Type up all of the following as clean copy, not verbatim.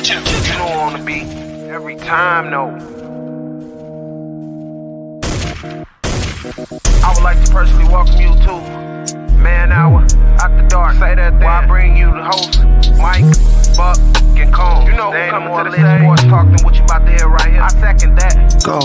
You know on the beat every time, no. I would like to personally welcome you to Man Hour After Dark. Say that while I bring you the host, Mike, Buck, and Cone. You know who coming to the stage. Sports talk than what you about to hear right here. I second that. Go.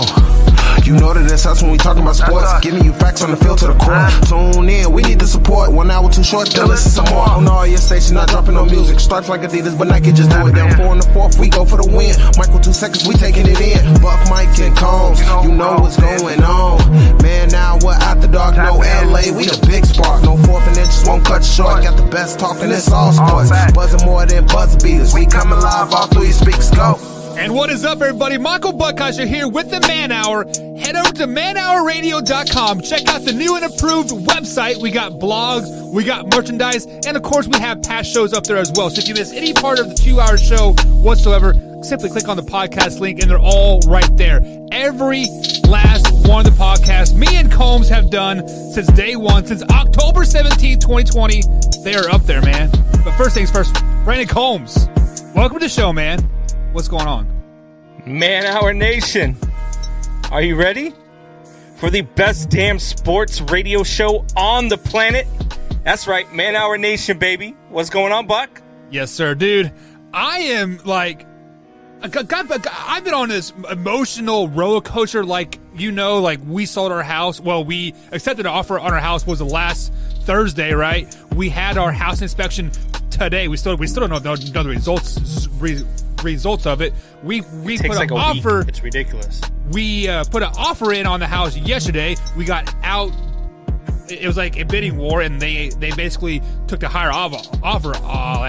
You know that it's us when we talking about sports. Giving you facts on the field to the court. Tune in, we need the support. 1 hour too short, then listen some more. On all your stations, not dropping no music. Starts like Adidas, but Nike just do it. Down 4 in the 4th, we go for the win. Michael 2 seconds, we taking it in. Buck, Mike, and Combs, you know what's going on. Man, now we're After Dark, no LA, we the big spark. No 4th and inches won't cut you short. Got the best talking, it's all sports. Buzzing more than buzz beaters. We coming live, all 3 speaks, go. And what is up, everybody? Michael Buckheischer here with the Man Hour. Head over to manhourradio.com. Check out the new and improved website. We got blogs, we got merchandise, and of course, we have past shows up there as well. So if you miss any part of the 2-hour show whatsoever, simply click on the podcast link, and they're all right there. Every last one of the podcasts me and Combs have done since day one, since October 17th, 2020. They are up there, man. But first things first, Brandon Combs, welcome to the show, man. What's going on? Man Hour Nation, are you ready for the best damn sports radio show on the planet? That's right, Man Hour Nation, baby. What's going on, Buck? Yes, sir, dude. I am like, I've been on this emotional roller coaster, like we sold our house. Well, we accepted an offer on our house was the last Thursday, right? We had our house inspection today. We still don't know the results of it. We it put like an offer. Week. It's ridiculous. We put an offer in on the house yesterday. We got out. It was like a bidding war, and they basically took the higher offer,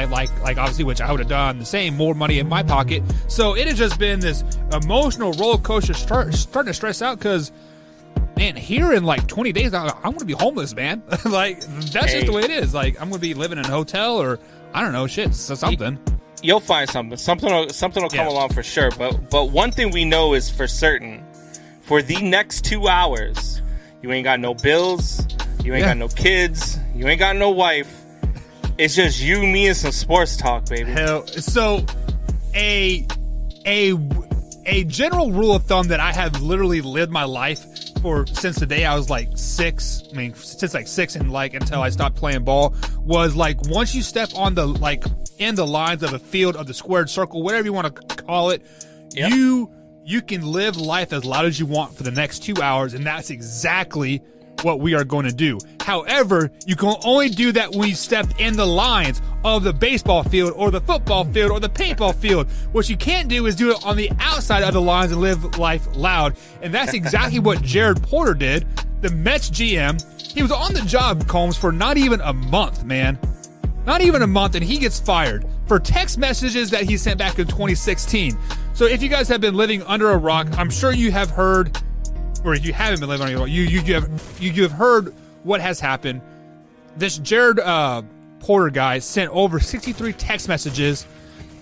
like obviously, which I would have done the same, more money in my pocket. So it has just been this emotional roller coaster, starting to stress out because, man, here in like 20 days, I'm going to be homeless, man. Like that's just the way it is. Like I'm going to be living in a hotel or I don't know, something. You'll find something. Something will come along for sure. But one thing we know is for certain, for the next 2 hours, you ain't got no bills. You ain't got no kids. You ain't got no wife. It's just you, me, and some sports talk, baby. Hell, so a general rule of thumb that I have literally lived my life for since the day I was like 6. I mean, since like 6 and like until I stopped playing ball was like once you step on the like in the lines of a field of the squared circle, whatever you want to call it, yep. You can live life as loud as you want for the next 2 hours, and that's exactly what we are going to do. However, you can only do that when you step in the lines of the baseball field or the football field or the paintball field. What you can't do is do it on the outside of the lines and live life loud. And that's exactly what Jared Porter did, the Mets GM. He was on the job, Combs, for not even a month, man. Not even a month, and he gets fired for text messages that he sent back in 2016. So if you guys have been living under a rock, I'm sure you have heard, or if you haven't been living under a rock, you have heard what has happened. This Jared Porter guy sent over 63 text messages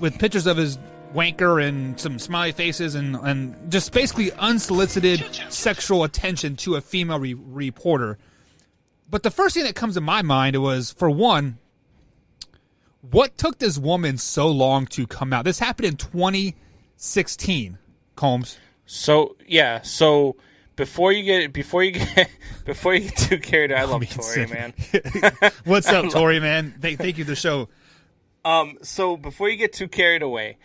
with pictures of his wanker and some smiley faces and just basically unsolicited sexual attention to a female reporter. But the first thing that comes to my mind was, for one, what took this woman so long to come out? This happened in 2016, Combs. So before you get too carried away, I love Tori, man. What's up, Tori, man? Thank you for the show. So before you get too carried away,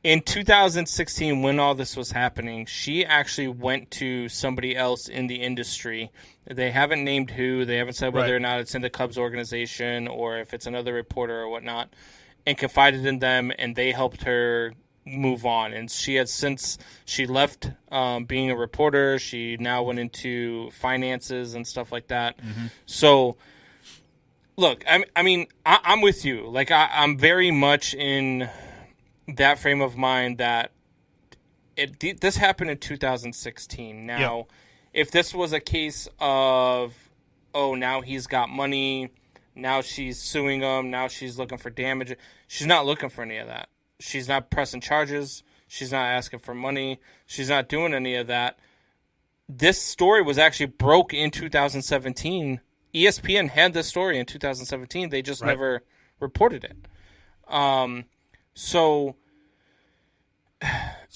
in 2016, when all this was happening, she actually went to somebody else in the industry. They haven't named who. They haven't said whether or not it's in the Cubs organization or if it's another reporter or whatnot, and confided in them, and they helped her move on. And she had since she left being a reporter. She now went into finances and stuff like that. Mm-hmm. So, look, I mean, I'm with you. Like, I'm very much in that frame of mind that this happened in 2016. Now, if this was a case of, oh, now he's got money, now she's suing him, now she's looking for damage, she's not looking for any of that. She's not pressing charges. She's not asking for money. She's not doing any of that. This story was actually broke in 2017. ESPN had this story in 2017. They just never reported it. So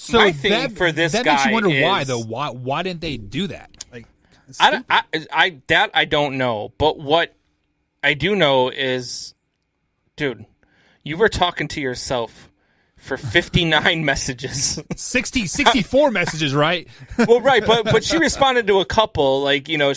So my thing for this that guy makes you wonder why is- though. Why didn't they do that? Like, it's I don't know. But what I do know is, dude, you were talking to yourself for 59 messages. 64 messages, right? Well, right, but she responded to a couple. Like, you know,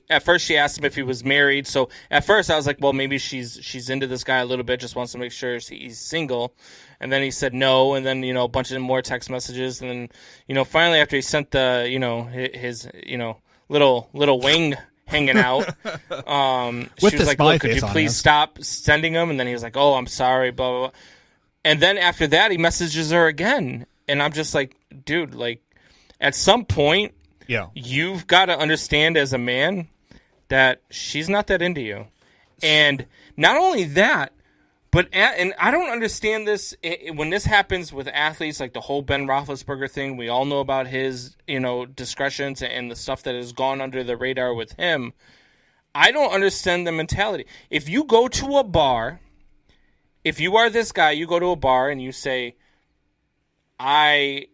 at first she asked him if he was married. So at first I was like, well, maybe she's into this guy a little bit, just wants to make sure he's single. And then he said no, and then, you know, a bunch of more text messages, and then, you know, finally after he sent the, you know, his, you know, little wing hanging out, she was like, look, could you please stop sending them? And then he was like, oh, I'm sorry, blah blah blah. And then after that, he messages her again. And I'm just like, dude, like, at some point, you've got to understand as a man that she's not that into you. And not only that, but, and I don't understand this, when this happens with athletes, like the whole Ben Roethlisberger thing, we all know about his, you know, discretions and the stuff that has gone under the radar with him. I don't understand the mentality. If you go to a bar... If you are this guy, you go to a bar and you say, I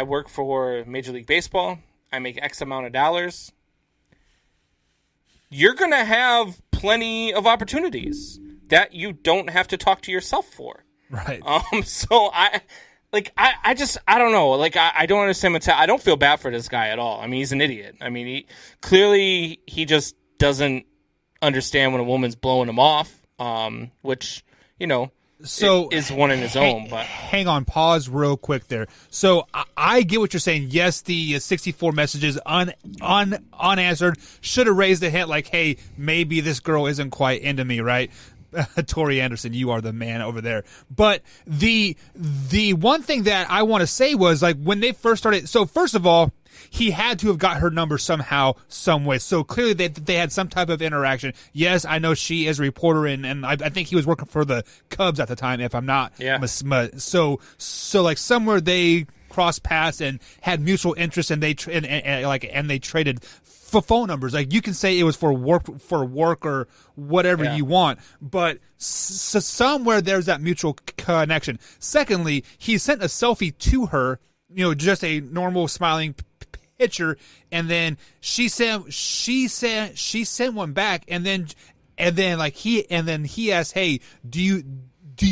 work for Major League Baseball. I make X amount of dollars. You're going to have plenty of opportunities that you don't have to talk to yourself for. Right. So I don't know. Like, I don't understand mentality. I don't feel bad for this guy at all. I mean, he's an idiot. I mean, he just doesn't understand when a woman's blowing him off, which, you know, so is one in his own. But hang on, pause real quick there. So I get what you're saying. Yes, the 64 messages unanswered should have raised a hint like, hey, maybe this girl isn't quite into me, right? Tori Anderson, you are the man over there. But the one thing that I want to say was, like, when they first started. So first of all, he had to have got her number somehow, some way. So clearly they had some type of interaction. Yes, I know she is a reporter, and I think he was working for the Cubs at the time, if I'm not. Yeah. So like somewhere they crossed paths and had mutual interest, and they traded for phone numbers. Like, you can say it was for work or whatever you want, but somewhere there's that mutual connection. Secondly, he sent a selfie to her, you know, just a normal smiling picture, and then she sent one back, and then he asked, hey, do you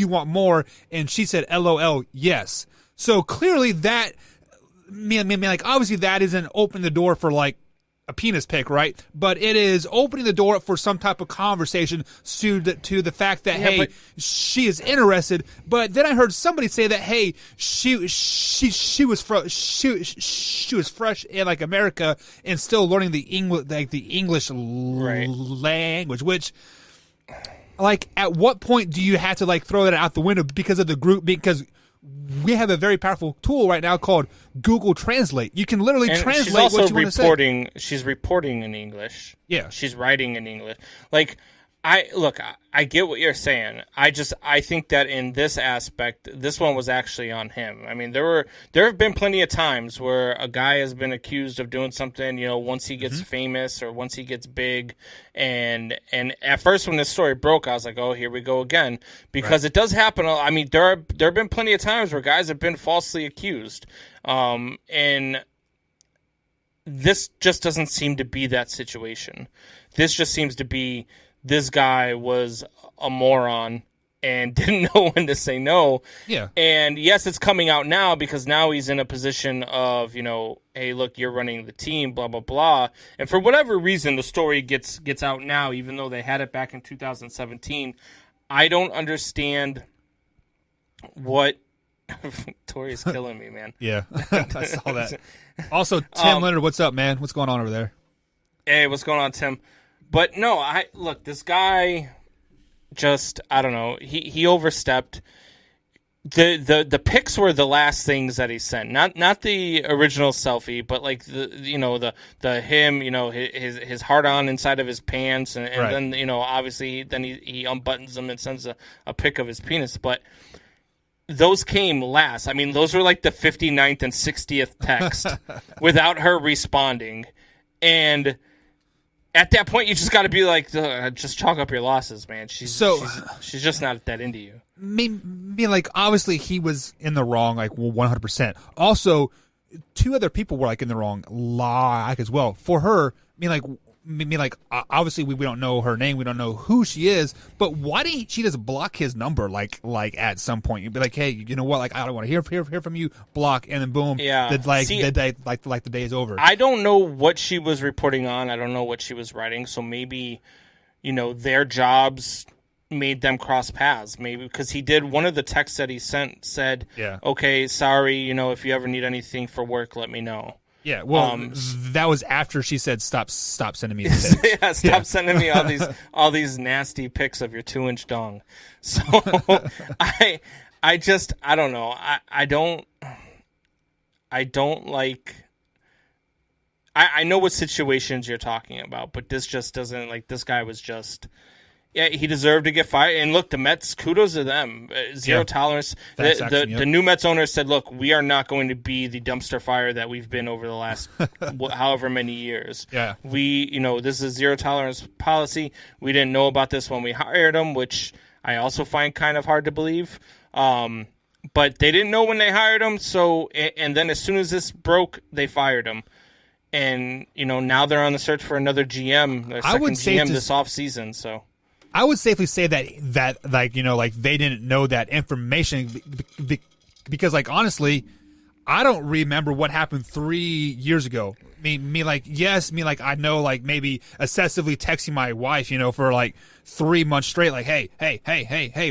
want more? And she said, LOL, yes. So clearly that, like, obviously that isn't open the door for, like, a penis pic, right? But it is opening the door for some type of conversation to the fact that, hey, she is interested. But then I heard somebody say that, hey, she was fresh in, like, America and still learning the English language, which, like, at what point do you have to, like, throw that out the window because of the group? Because we have a very powerful tool right now called Google Translate. You can literally translate what you want to say. She's reporting in English. Yeah. She's writing in English. Like, I get what you're saying. I think that in this aspect, this one was actually on him. I mean, there have been plenty of times where a guy has been accused of doing something, you know, once he gets famous or once he gets big, and at first when this story broke, I was like, oh, here we go again, because it does happen. I mean, there have been plenty of times where guys have been falsely accused, and this just doesn't seem to be that situation. This just seems to be, this guy was a moron and didn't know when to say no. Yeah. And yes, it's coming out now because now he's in a position of, you know, hey, look, you're running the team, blah, blah, blah. And for whatever reason, the story gets out now, even though they had it back in 2017. I don't understand what... Tori's killing me, man. Yeah, I saw that. Also, Tim Leonard, what's up, man? What's going on over there? Hey, what's going on, Tim? But no, look, this guy just, I don't know, he overstepped. The pics were the last things that he sent, not the original selfie, but like the him, you know, his heart on inside of his pants, and then, you know, obviously then he unbuttons them and sends a pic of his penis, but those came last. I mean, those were like the 59th and 60th text without her responding, and at that point, you just got to be like, just chalk up your losses, man. She's just not that into you. like, obviously he was in the wrong, like, 100%. Also, two other people were, like, in the wrong, like, as well. For her, obviously we don't know her name, we don't know who she is, but why didn't she just block his number, like at some point? You'd be like, hey, you know what, like, I don't want to hear from you, block, and then boom, yeah. The day is over. I don't know what she was reporting on. I don't know what she was writing, so maybe, their jobs made them cross paths, maybe, because he did, one of the texts that he sent said, okay, sorry, if you ever need anything for work, let me know. Yeah, well, that was after she said, "Stop sending me the pics." Stop sending me all these nasty pics of your 2-inch dong. So I don't know. I don't like. I know what situations you're talking about, but this just doesn't, like, this guy was just. Yeah, he deserved to get fired. And look, the Mets, kudos to them. Zero tolerance. The new Mets owner said, look, we are not going to be the dumpster fire that we've been over the last however many years. Yeah. This is zero tolerance policy. We didn't know about this when we hired him, which I also find kind of hard to believe. But they didn't know when they hired him. So, and then as soon as this broke, they fired him. And, now they're on the search for another GM, their second GM this offseason, so. I would safely say that like, they didn't know that information because, like, honestly, I don't remember what happened 3 years ago. I know, like, maybe excessively texting my wife, for like 3 months straight, like, hey,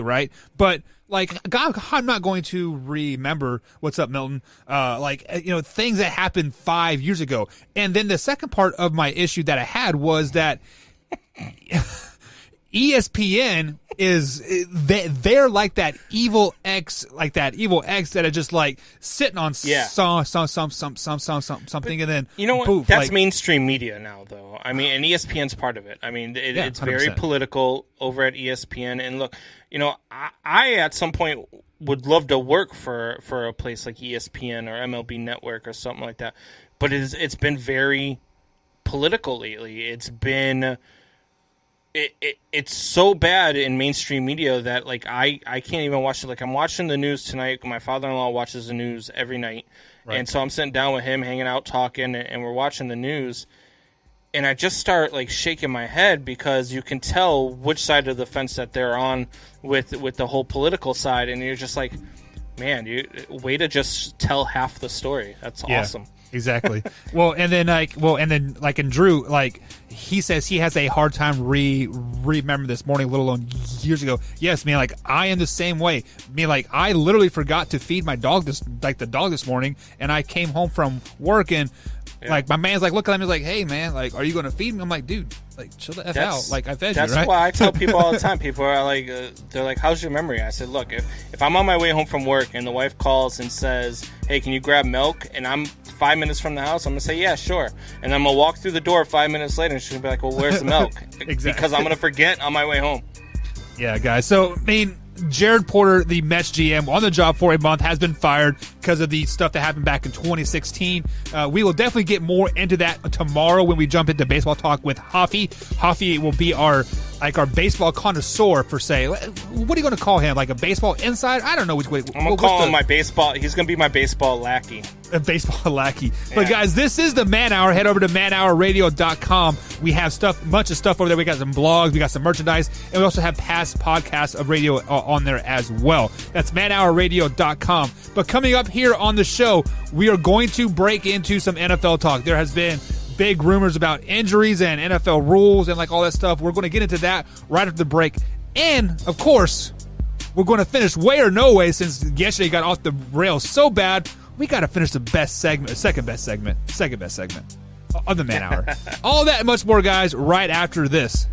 right? But, like, I'm not going to remember what's up, Milton. Things that happened 5 years ago. And then the second part of my issue that I had was that ESPN they're like that evil ex that are just, like, sitting on something, and then you know what? Poof, that's like, mainstream media now, though. I mean, and ESPN's part of it. I mean, it's very political over at ESPN. And look, I at some point would love to work for a place like ESPN or MLB Network or something like that, but it's been very political lately. It's been. It's so bad in mainstream media that, like, I can't even watch it. Like, I'm watching the news tonight. My father-in-law watches the news every night. Right. And so I'm sitting down with him, hanging out, talking, and we're watching the news. And I just start, like, shaking my head because you can tell which side of the fence that they're on with the whole political side. And you're just like, man, way to just tell half the story. That's awesome. Exactly. And then Drew, like, he says he has a hard time remember this morning, let alone years ago. Yes, man, like, I am the same way. Like, I literally forgot to feed my dog the dog this morning, and I came home from work, and like, my man's like looking at me like, hey, man, like, are you going to feed me? I'm like, dude, like, chill the F out. Like, I fed you, right? That's why I tell people all the time. People are like, they're like, how's your memory? I said, look, if I'm on my way home from work and the wife calls and says, hey, can you grab milk? And I'm 5 minutes from the house, I'm going to say, yeah, sure. And I'm going to walk through the door 5 minutes later and she's going to be like, well, where's the milk? Exactly. Because I'm going to forget on my way home. Yeah, guys. So, I mean, Jared Porter, the Mets GM, on the job for a month, has been fired because of the stuff that happened back in 2016. We will definitely get more into that tomorrow when we jump into baseball talk with Hafi. Hafi will be our baseball connoisseur, per se. What are you going to call him? Like a baseball insider? I don't know which way. I'm going to call him my baseball. He's going to be my baseball lackey. A baseball lackey. Yeah. But guys, this is the Man Hour. Head over to manhourradio.com. We have bunch of stuff over there. We got some blogs, we got some merchandise, and we also have past podcasts of radio on there as well. That's manhourradio.com. But coming up here on the show, we are going to break into some NFL talk. There has been big rumors about injuries and NFL rules and, like, all that stuff. We're going to get into that right after the break. And, of course, we're going to finish Way or No Way, since yesterday got off the rails so bad. We got to finish the second best segment of the Man Hour. All that and much more, guys, right after this.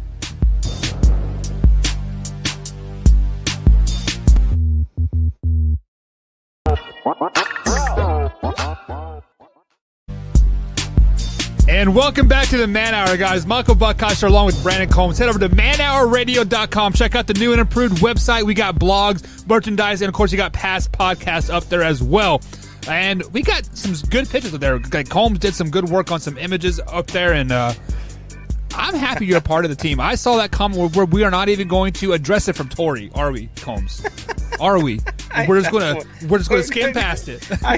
And welcome back to the Man Hour, guys. Michael Buckasher along with Brandon Combs. Head over to manhourradio.com. Check out the new and improved website. We got blogs, merchandise, and, of course, you got past podcasts up there as well. And we got some good pictures up there. Like, Combs did some good work on some images up there, and I'm happy you're a part of the team. I saw that comment where we are not even going to address it from Tori, are we, Combs? Are we? We're just gonna skim past it. I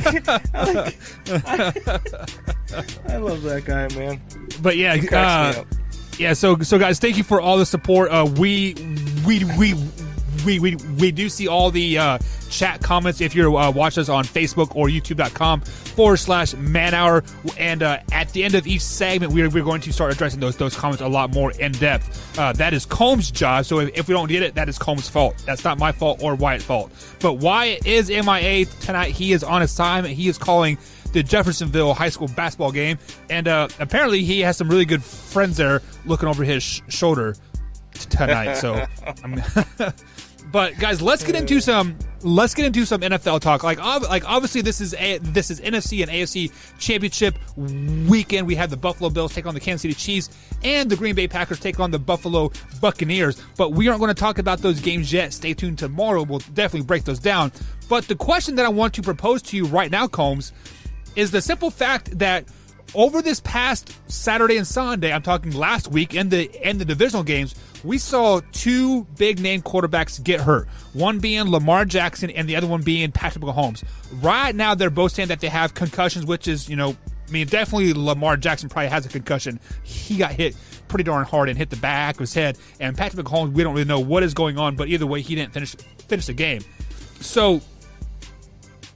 love that guy, man. But yeah, He cracks me up. yeah. So guys, thank you for all the support. We do see all the chat comments if you're watching us on Facebook or YouTube.com/manhour. And at the end of each segment, we're going to start addressing those comments a lot more in depth. That is Combs' job. So if we don't get it, that is Combs' fault. That's not my fault or Wyatt's fault. But Wyatt is MIA tonight. He is on assignment. He is calling the Jeffersonville high school basketball game, and apparently he has some really good friends there looking over his shoulder tonight. So but guys, let's get into some NFL talk. Like obviously this is NFC and AFC championship weekend. We have the Buffalo Bills take on the Kansas City Chiefs, and the Green Bay Packers take on the Buffalo Buccaneers. But we aren't going to talk about those games yet. Stay tuned tomorrow. We'll definitely break those down. But the question that I want to propose to you right now, Combs, is the simple fact that over this past Saturday and Sunday, I'm talking last week, in the divisional games, we saw two big-name quarterbacks get hurt. One being Lamar Jackson and the other one being Patrick Mahomes. Right now, they're both saying that they have concussions, which is, definitely Lamar Jackson probably has a concussion. He got hit pretty darn hard and hit the back of his head. And Patrick Mahomes, we don't really know what is going on, but either way, he didn't finish the game. So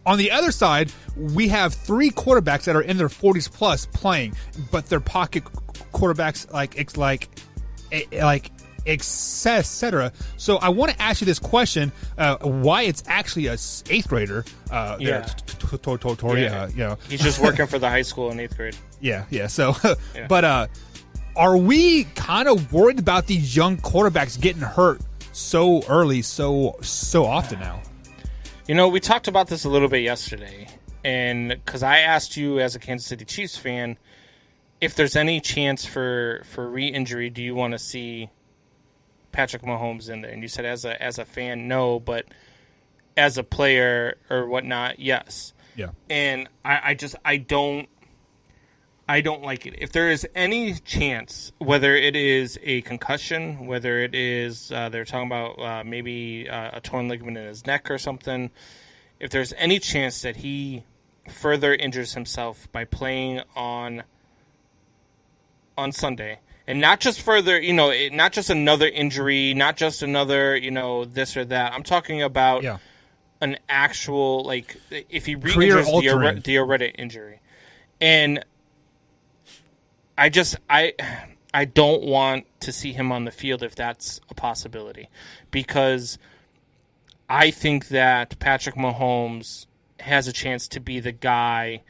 on the other side, we have three quarterbacks that are in their 40s plus playing, but they're pocket quarterbacks like etc. So I want to ask you this question: why it's actually a eighth grader? He's just working for the high school in eighth grade. Yeah. So, but are we kind of worried about these young quarterbacks getting hurt so early, so often now? We talked about this a little bit yesterday, and because I asked you as a Kansas City Chiefs fan if there's any chance for re-injury, do you want to see Patrick Mahomes in there? And you said as a fan, no, but as a player or whatnot, yes. Yeah. And I don't like it. If there is any chance, whether it is a concussion, whether it is they're talking about maybe a torn ligament in his neck or something, if there's any chance that he further injures himself by playing on Sunday, and not just further, not just another injury, not just another, this or that. I'm talking about an actual, like, if he re-injures the Areta injury. And I don't want to see him on the field if that's a possibility, because I think that Patrick Mahomes has a chance to be the guy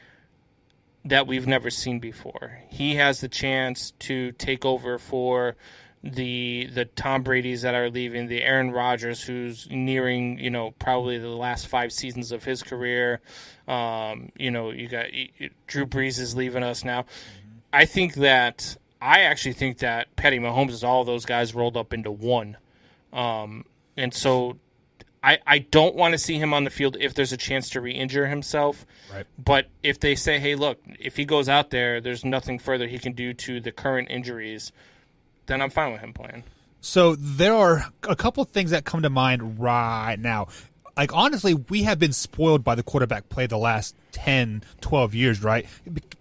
that we've never seen before. He has the chance to take over for the Tom Brady's that are leaving, the Aaron Rodgers who's nearing, probably the last 5 seasons of his career. You got Drew Brees is leaving us now. I actually think that Patty Mahomes is all those guys rolled up into one. And so I don't want to see him on the field if there's a chance to re-injure himself. Right. But if they say, hey, look, if he goes out there, there's nothing further he can do to the current injuries, then I'm fine with him playing. So there are a couple things that come to mind right now. Like, honestly, we have been spoiled by the quarterback play the last 10, 12 years, right?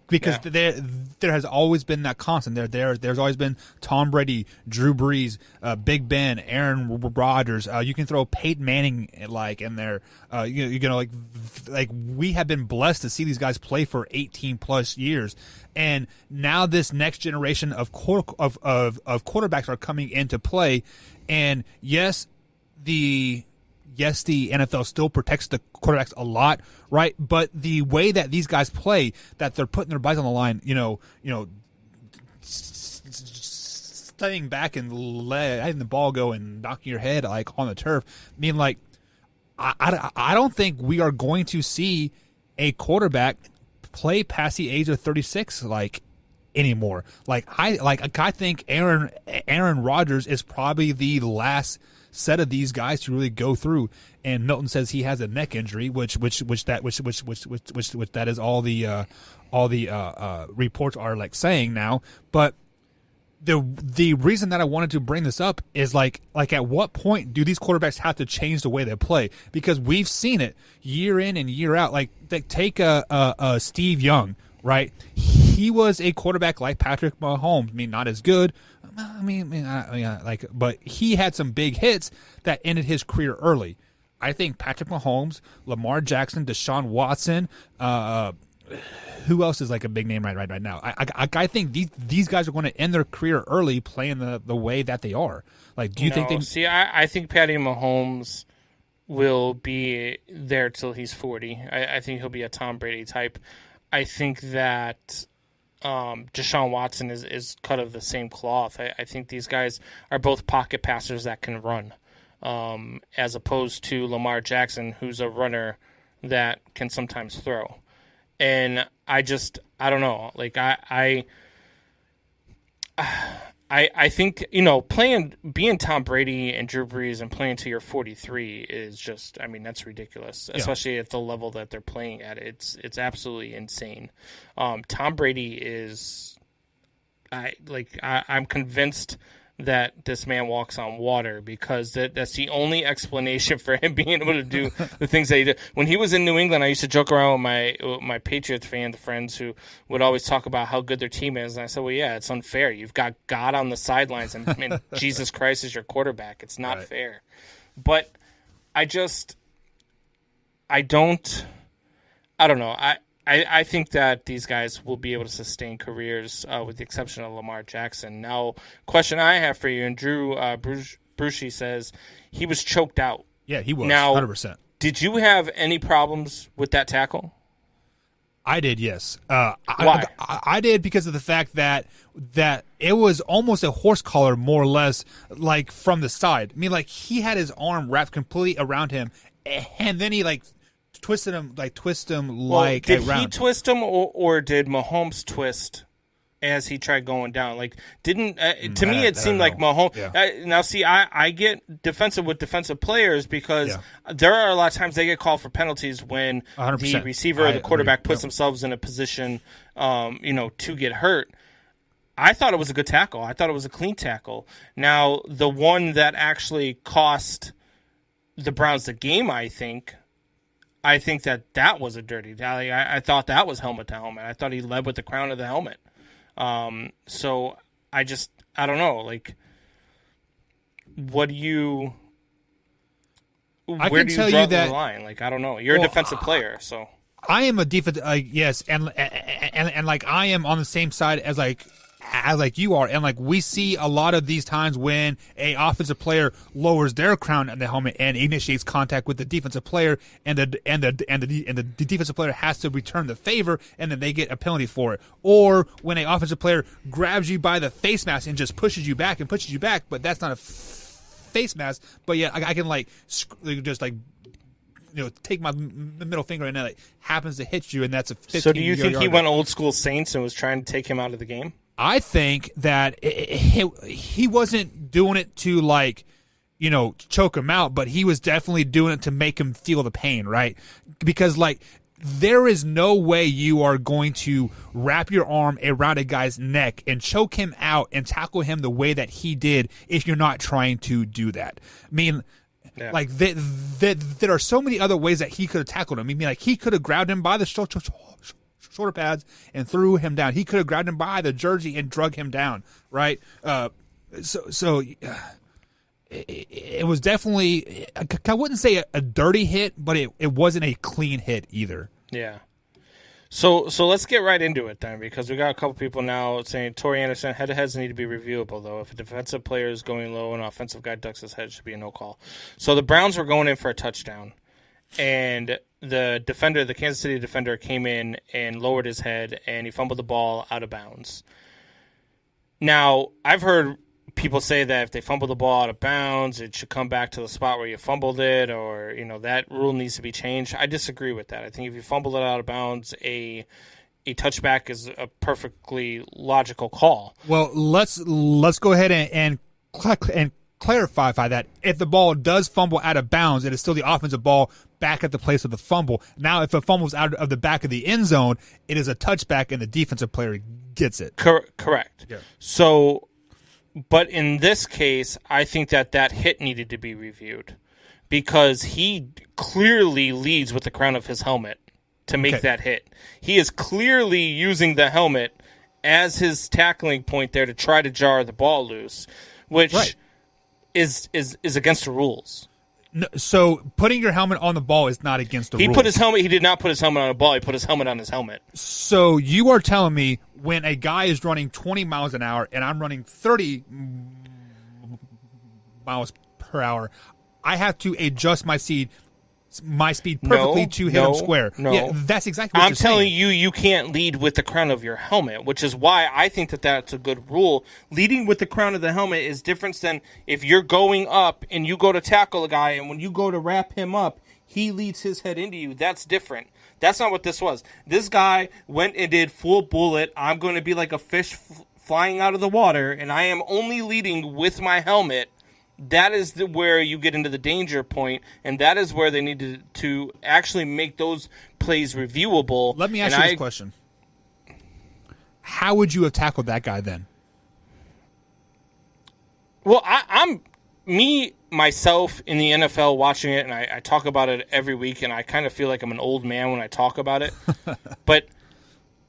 Because there has always been that constant. There's always been Tom Brady, Drew Brees, Big Ben, Aaron Rodgers. You can throw Peyton Manning in there. Like we have been blessed to see these guys play for 18 plus years, and now this next generation of quarterbacks are coming into play, and yes, the NFL still protects the quarterbacks a lot, right? But the way that these guys play, that they're putting their bodies on the line, staying back and letting the ball go and knocking your head like on the turf. I mean, like, I don't think we are going to see a quarterback play past the age of 36 anymore. I think Aaron Rodgers is probably the last set of these guys to really go through, and Milton says he has a neck injury, which that is all the reports are saying now. But the reason that I wanted to bring this up is like at what point do these quarterbacks have to change the way they play? Because we've seen it year in and year out. Like take a Steve Young, right? He was a quarterback like Patrick Mahomes. I mean, not as good. But he had some big hits that ended his career early. I think Patrick Mahomes, Lamar Jackson, Deshaun Watson, who else is like a big name right now? I think these guys are going to end their career early playing the way that they are. Like, do you think they see? I think Patty Mahomes will be there till he's 40. I think he'll be a Tom Brady type. I think that Deshaun Watson is cut of the same cloth. I think these guys are both pocket passers that can run, as opposed to Lamar Jackson, who's a runner that can sometimes throw. And I don't know. Like I think, being Tom Brady and Drew Brees and playing till you're 43 is just, I mean, that's ridiculous, especially at the level that they're playing at. It's absolutely insane. Tom Brady is, I'm convinced that this man walks on water, because that's the only explanation for him being able to do the things that he did. When he was in New England, I used to joke around with my Patriots fan friends who would always talk about how good their team is. And I said, well, yeah, it's unfair. You've got God on the sidelines and Jesus Christ is your quarterback. It's not fair. But I don't know. I think that these guys will be able to sustain careers, with the exception of Lamar Jackson. Now, question I have for you, and Drew Brucey says he was choked out. Yeah, he was, now, 100%. Did you have any problems with that tackle? I did, yes. Why? I did because of the fact that it was almost a horse collar, more or less, like from the side. I mean, like he had his arm wrapped completely around him, and then he twist him like did around. He twist him, or did Mahomes twist as he tried going down? Like, didn't to me it seemed like Mahomes. Yeah. Now, see, I get defensive with defensive players because there are a lot of times they get called for penalties when 100%. the receiver or the quarterback puts themselves in a position, to get hurt. I thought it was a good tackle. I thought it was a clean tackle. Now, the one that actually cost the Browns the game, I think that was a dirty tally. I thought that was helmet to helmet. I thought he led with the crown of the helmet. So I don't know. Like, where do you draw the line? Like, I don't know. You're a defensive player, so I am a defense. Yes, and like I am on the same side as you are, and like we see a lot of these times when a offensive player lowers their crown and the helmet and initiates contact with the defensive player, and the defensive player has to return the favor, and then they get a penalty for it. Or when a offensive player grabs you by the face mask and just pushes you back, but that's not a face mask. But yeah, I can take my middle finger and it happens to hit you, and that's a 15. So do you think he went old school Saints and was trying to take him out of the game? I think that he wasn't doing it to choke him out, but he was definitely doing it to make him feel the pain, right? Because there is no way you are going to wrap your arm around a guy's neck and choke him out and tackle him the way that he did if you're not trying to do that. I mean, there are so many other ways that he could have tackled him. I mean, he could have grabbed him by the shoulder pads and threw him down. He could have grabbed him by the jersey and drug him down, right? It was definitely, I wouldn't say a dirty hit, but it wasn't a clean hit either. Yeah. So let's get right into it then, because we got a couple people now saying Torrey Anderson, head-to-heads need to be reviewable, though. If a defensive player is going low and an offensive guy ducks his head, it should be a no call. So the Browns were going in for a touchdown, and the Kansas City defender came in and lowered his head, and he fumbled the ball out of bounds. Now, I've heard people say that if they fumble the ball out of bounds, it should come back to the spot where you fumbled it, or that rule needs to be changed. I disagree with that. I think if you fumble it out of bounds, a touchback is a perfectly logical call. Well, let's go ahead and clarify that. If the ball does fumble out of bounds, it is still the offensive ball back at the place of the fumble. Now, if it fumbles out of the back of the end zone, it is a touchback and the defensive player gets it. Correct. Yeah. So But in this case, I think that hit needed to be reviewed because he clearly leads with the crown of his helmet to make that hit. He is clearly using the helmet as his tackling point there to try to jar the ball loose, which is against the rules. No, so putting your helmet on the ball is not against the rules. He did not put his helmet on the ball. He put his helmet on his helmet. So you are telling me when a guy is running 20 miles an hour and I'm running 30 miles per hour, I have to adjust my speed perfectly to hit him square. No, yeah, that's exactly what I'm telling you. You can't lead with the crown of your helmet, which is why I think that's a good rule. Leading with the crown of the helmet is different than if you're going up and you go to tackle a guy, and when you go to wrap him up, he leads his head into you. That's different. That's not what this was. This guy went and did full bullet. I'm going to be like a fish flying out of the water, and I am only leading with my helmet. That is where you get into the danger point, and that is where they need to actually make those plays reviewable. Let me ask you this question. How would you have tackled that guy then? Well, I'm myself in the NFL watching it, and I talk about it every week, and I kind of feel like I'm an old man when I talk about it. But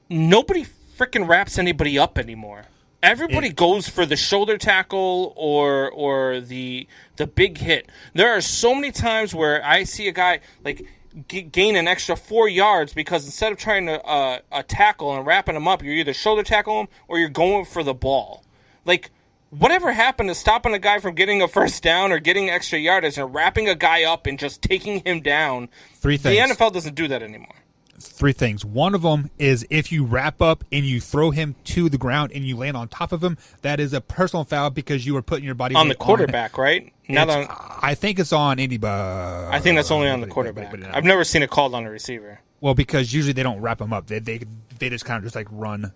nobody freaking wraps anybody up anymore. Everybody goes for the shoulder tackle or the big hit. There are so many times where I see a guy like gain an extra 4 yards because instead of trying to tackle and wrapping him up, you're either shoulder tackle him or you're going for the ball. Like, whatever happened to stopping a guy from getting a first down or getting extra yardage and wrapping a guy up and just taking him down? Three things. The NFL doesn't do that anymore. Three things. One of them is if you wrap up and you throw him to the ground and you land on top of him, that is a personal foul because you are putting your body on the quarterback, right? Not on. I think it's on anybody. I think that's only on the quarterback. I've never seen it called on a receiver. Well, because usually they don't wrap him up. They just kind of just like run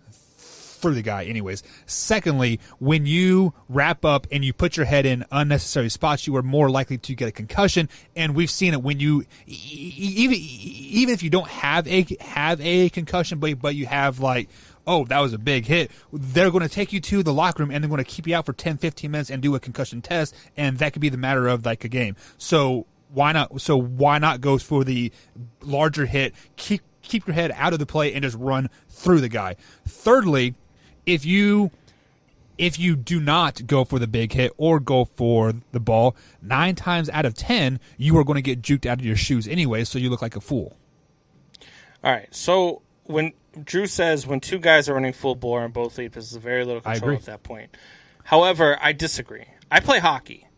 through the guy anyways. Secondly, when you wrap up and you put your head in unnecessary spots, you are more likely to get a concussion, and we've seen it when you even if you don't have a concussion but you have like, oh, that was a big hit, they're going to take you to the locker room and they're going to keep you out for 10-15 minutes and do a concussion test, and that could be the matter of like a game. So why not go for the larger hit, keep your head out of the play and just run through the guy. Thirdly, if you do not go for the big hit or go for the ball, 9 times out of 10, you are going to get juked out of your shoes anyway, so you look like a fool. All right, so when Drew says when two guys are running full bore on both leaps, there's very little control at that point. However, I disagree. I play hockey,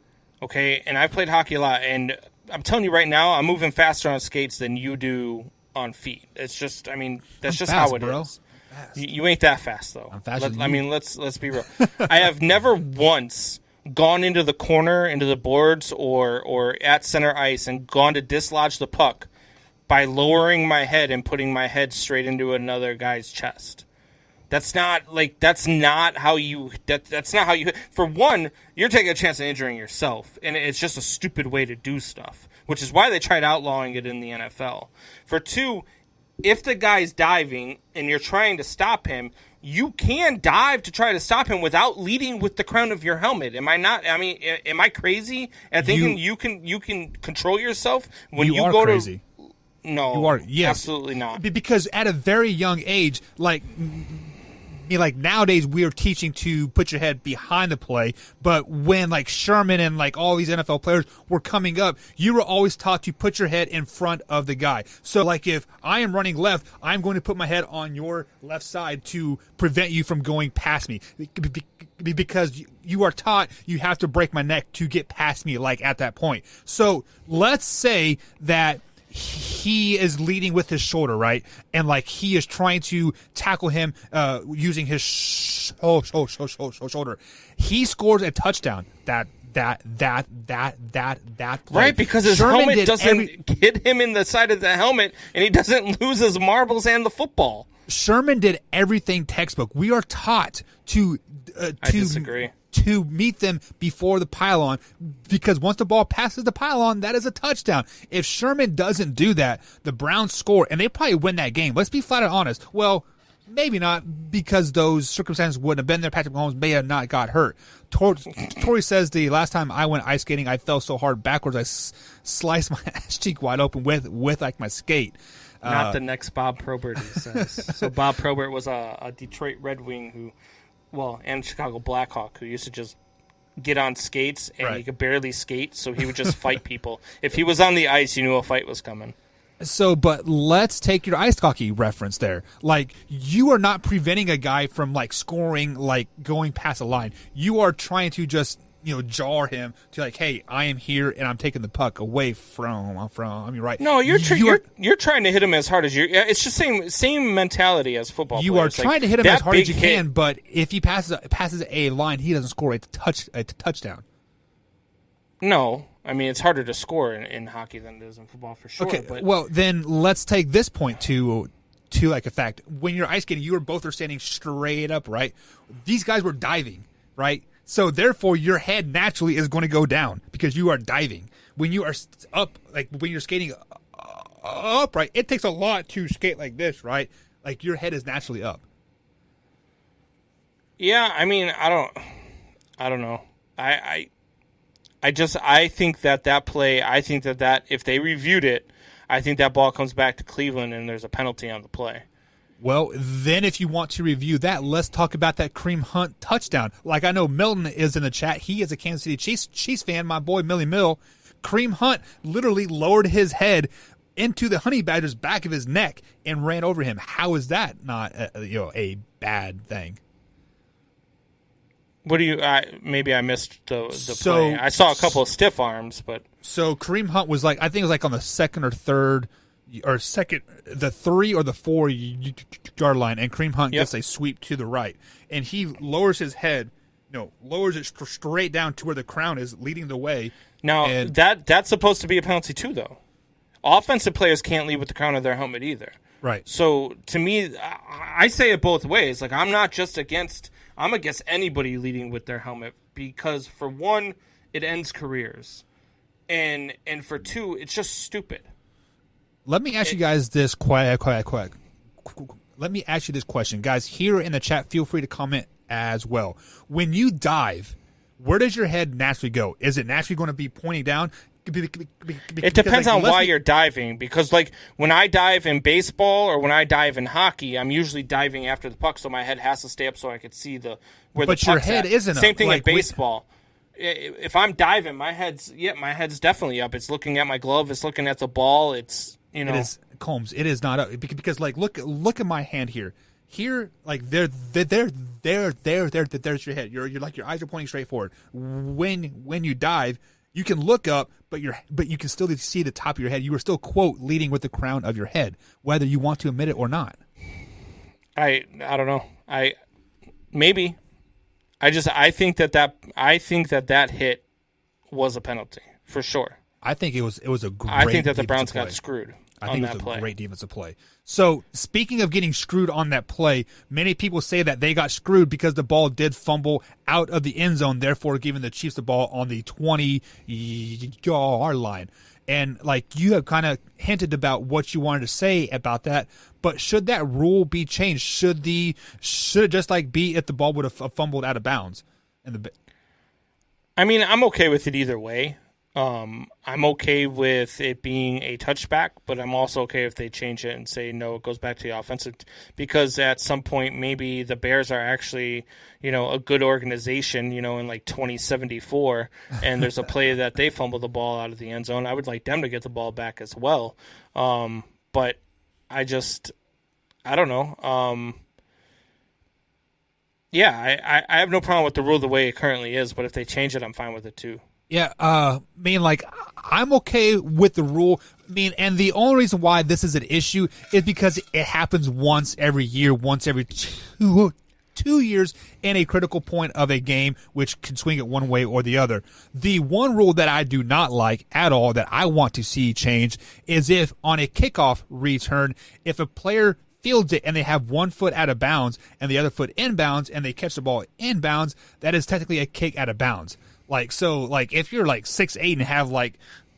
okay, and I've played hockey a lot, and I'm telling you right now, I'm moving faster on skates than you do on feet. It's just, I mean, that's just fast, how it is. You ain't that fast though. I'm faster than you. I mean, let's be real. I have never once gone into the corner, into the boards, or at center ice and gone to dislodge the puck by lowering my head and putting my head straight into another guy's chest. That's not how you. That's not how you. For one, you're taking a chance of injuring yourself, and it's just a stupid way to do stuff, which is why they tried outlawing it in the NFL. For two, if the guy's diving and you're trying to stop him, you can dive to try to stop him without leading with the crown of your helmet. Am I not? I mean, am I crazy at thinking you can control yourself when you are go crazy. No, you are. Yes, absolutely not. Because at a very young age, like nowadays we are teaching to put your head behind the play, but when like Sherman and like all these NFL players were coming up, you were always taught to put your head in front of the guy. So like if I am running left, I'm going to put my head on your left side to prevent you from going past me, because you are taught you have to break my neck to get past me like at that point. So let's say that he is leading with his shoulder, right? And like he is trying to tackle him using his shoulder. He scores a touchdown. That play. Right, because his helmet doesn't hit him in the side of the helmet, and he doesn't lose his marbles and the football. Sherman did everything textbook. We are taught to I disagree. To meet them before the pylon, because once the ball passes the pylon, that is a touchdown. If Sherman doesn't do that, the Browns score, and they probably win that game. Let's be flat out honest. Well, Maybe not, because those circumstances wouldn't have been there. Patrick Mahomes may have not got hurt. Tori says the last time I went ice skating, I fell so hard backwards I sliced my ass cheek wide open with like my skate. Not the next Bob Probert, he says. So Bob Probert was a Detroit Red Wing and Chicago Blackhawk who used to just get on skates and he could barely skate, so he would just fight people. If he was on the ice, you knew a fight was coming. So, but let's take your ice hockey reference there. Like, you are not preventing a guy from, like, scoring, like, going past a line. You are trying to just, jar him to, like, hey, I am here and I'm taking the puck away from you, right? No, you're trying to hit him as hard as it's just same mentality as football you players. You are trying to hit him as hard as you can, but if he passes a line, he doesn't score a touchdown. No. I mean, it's harder to score in hockey than it is in football for sure. Okay, but well, then let's take this point to like a fact. When you're ice skating, you both are standing straight up, right? These guys were diving, right? So therefore, your head naturally is going to go down because you are diving. When you are up, like when you're skating up, right? It takes a lot to skate like this, right? Like your head is naturally up. Yeah, I mean, I don't know. I think that play, if they reviewed it, I think that ball comes back to Cleveland and there's a penalty on the play. Well, then if you want to review that, let's talk about that Kareem Hunt touchdown. Like, I know Milton is in the chat. He is a Kansas City Chiefs fan, my boy Millie Mill. Kareem Hunt literally lowered his head into the Honey Badger's back of his neck and ran over him. How is that not a bad thing? What do you? Maybe I missed the play. I saw a couple of stiff arms, but so Kareem Hunt was like, I think it was like on the second or third, or second, the 3 or the 4 yard line, and Kareem Hunt gets a sweep to the right, and he lowers his head, lowers it straight down to where the crown is, leading the way. Now that's supposed to be a penalty too, though. Offensive players can't lead with the crown of their helmet either. Right. So to me, I say it both ways. Like, I'm against anybody leading with their helmet because, for one, it ends careers, and for two, it's just stupid. Let me ask you guys this quick. Let me ask you this question, guys. Here in the chat, feel free to comment as well. When you dive, where does your head naturally go? Is it naturally going to be pointing down? It depends on why you're diving, because like when I dive in baseball or when I dive in hockey, I'm usually diving after the puck, so my head has to stay up so I could see where the puck's your head at. isn't Same up. thing in baseball. If I'm diving, my head's definitely up. It's looking at my glove. It's looking at the ball. It's It is, Combs. It is not up because like look at my hand here. Here, like there's your head. You're like your eyes are pointing straight forward. When you dive, you can look up, but you can still see the top of your head. You are still, quote, leading with the crown of your head, whether you want to admit it or not. I don't know. I think that hit was a penalty for sure. I think it was a great. I think that the Browns got screwed. I think it was a great defensive play. So, speaking of getting screwed on that play, many people say that they got screwed because the ball did fumble out of the end zone, therefore giving the Chiefs the ball on the 20-yard line. And, like, you have kind of hinted about what you wanted to say about that, but should that rule be changed? Should it just, like, be if the ball would have fumbled out of bounds? I mean, I'm okay with it either way. I'm okay with it being a touchback, but I'm also okay if they change it and say, no, it goes back to the offensive, because at some point maybe the Bears are actually, a good organization, in like 2074, and there's a play that they fumble the ball out of the end zone. I would like them to get the ball back as well. But I don't know. I have no problem with the rule the way it currently is, but if they change it, I'm fine with it too. Yeah, I'm okay with the rule. And the only reason why this is an issue is because it happens once every year, once every two years in a critical point of a game, which can swing it one way or the other. The one rule that I do not like at all, that I want to see change, is if on a kickoff return, if a player fields it and they have 1 foot out of bounds and the other foot inbounds and they catch the ball inbounds, that is technically a kick out of bounds. Like, so, like, if you're, like, 6'8" and have, like,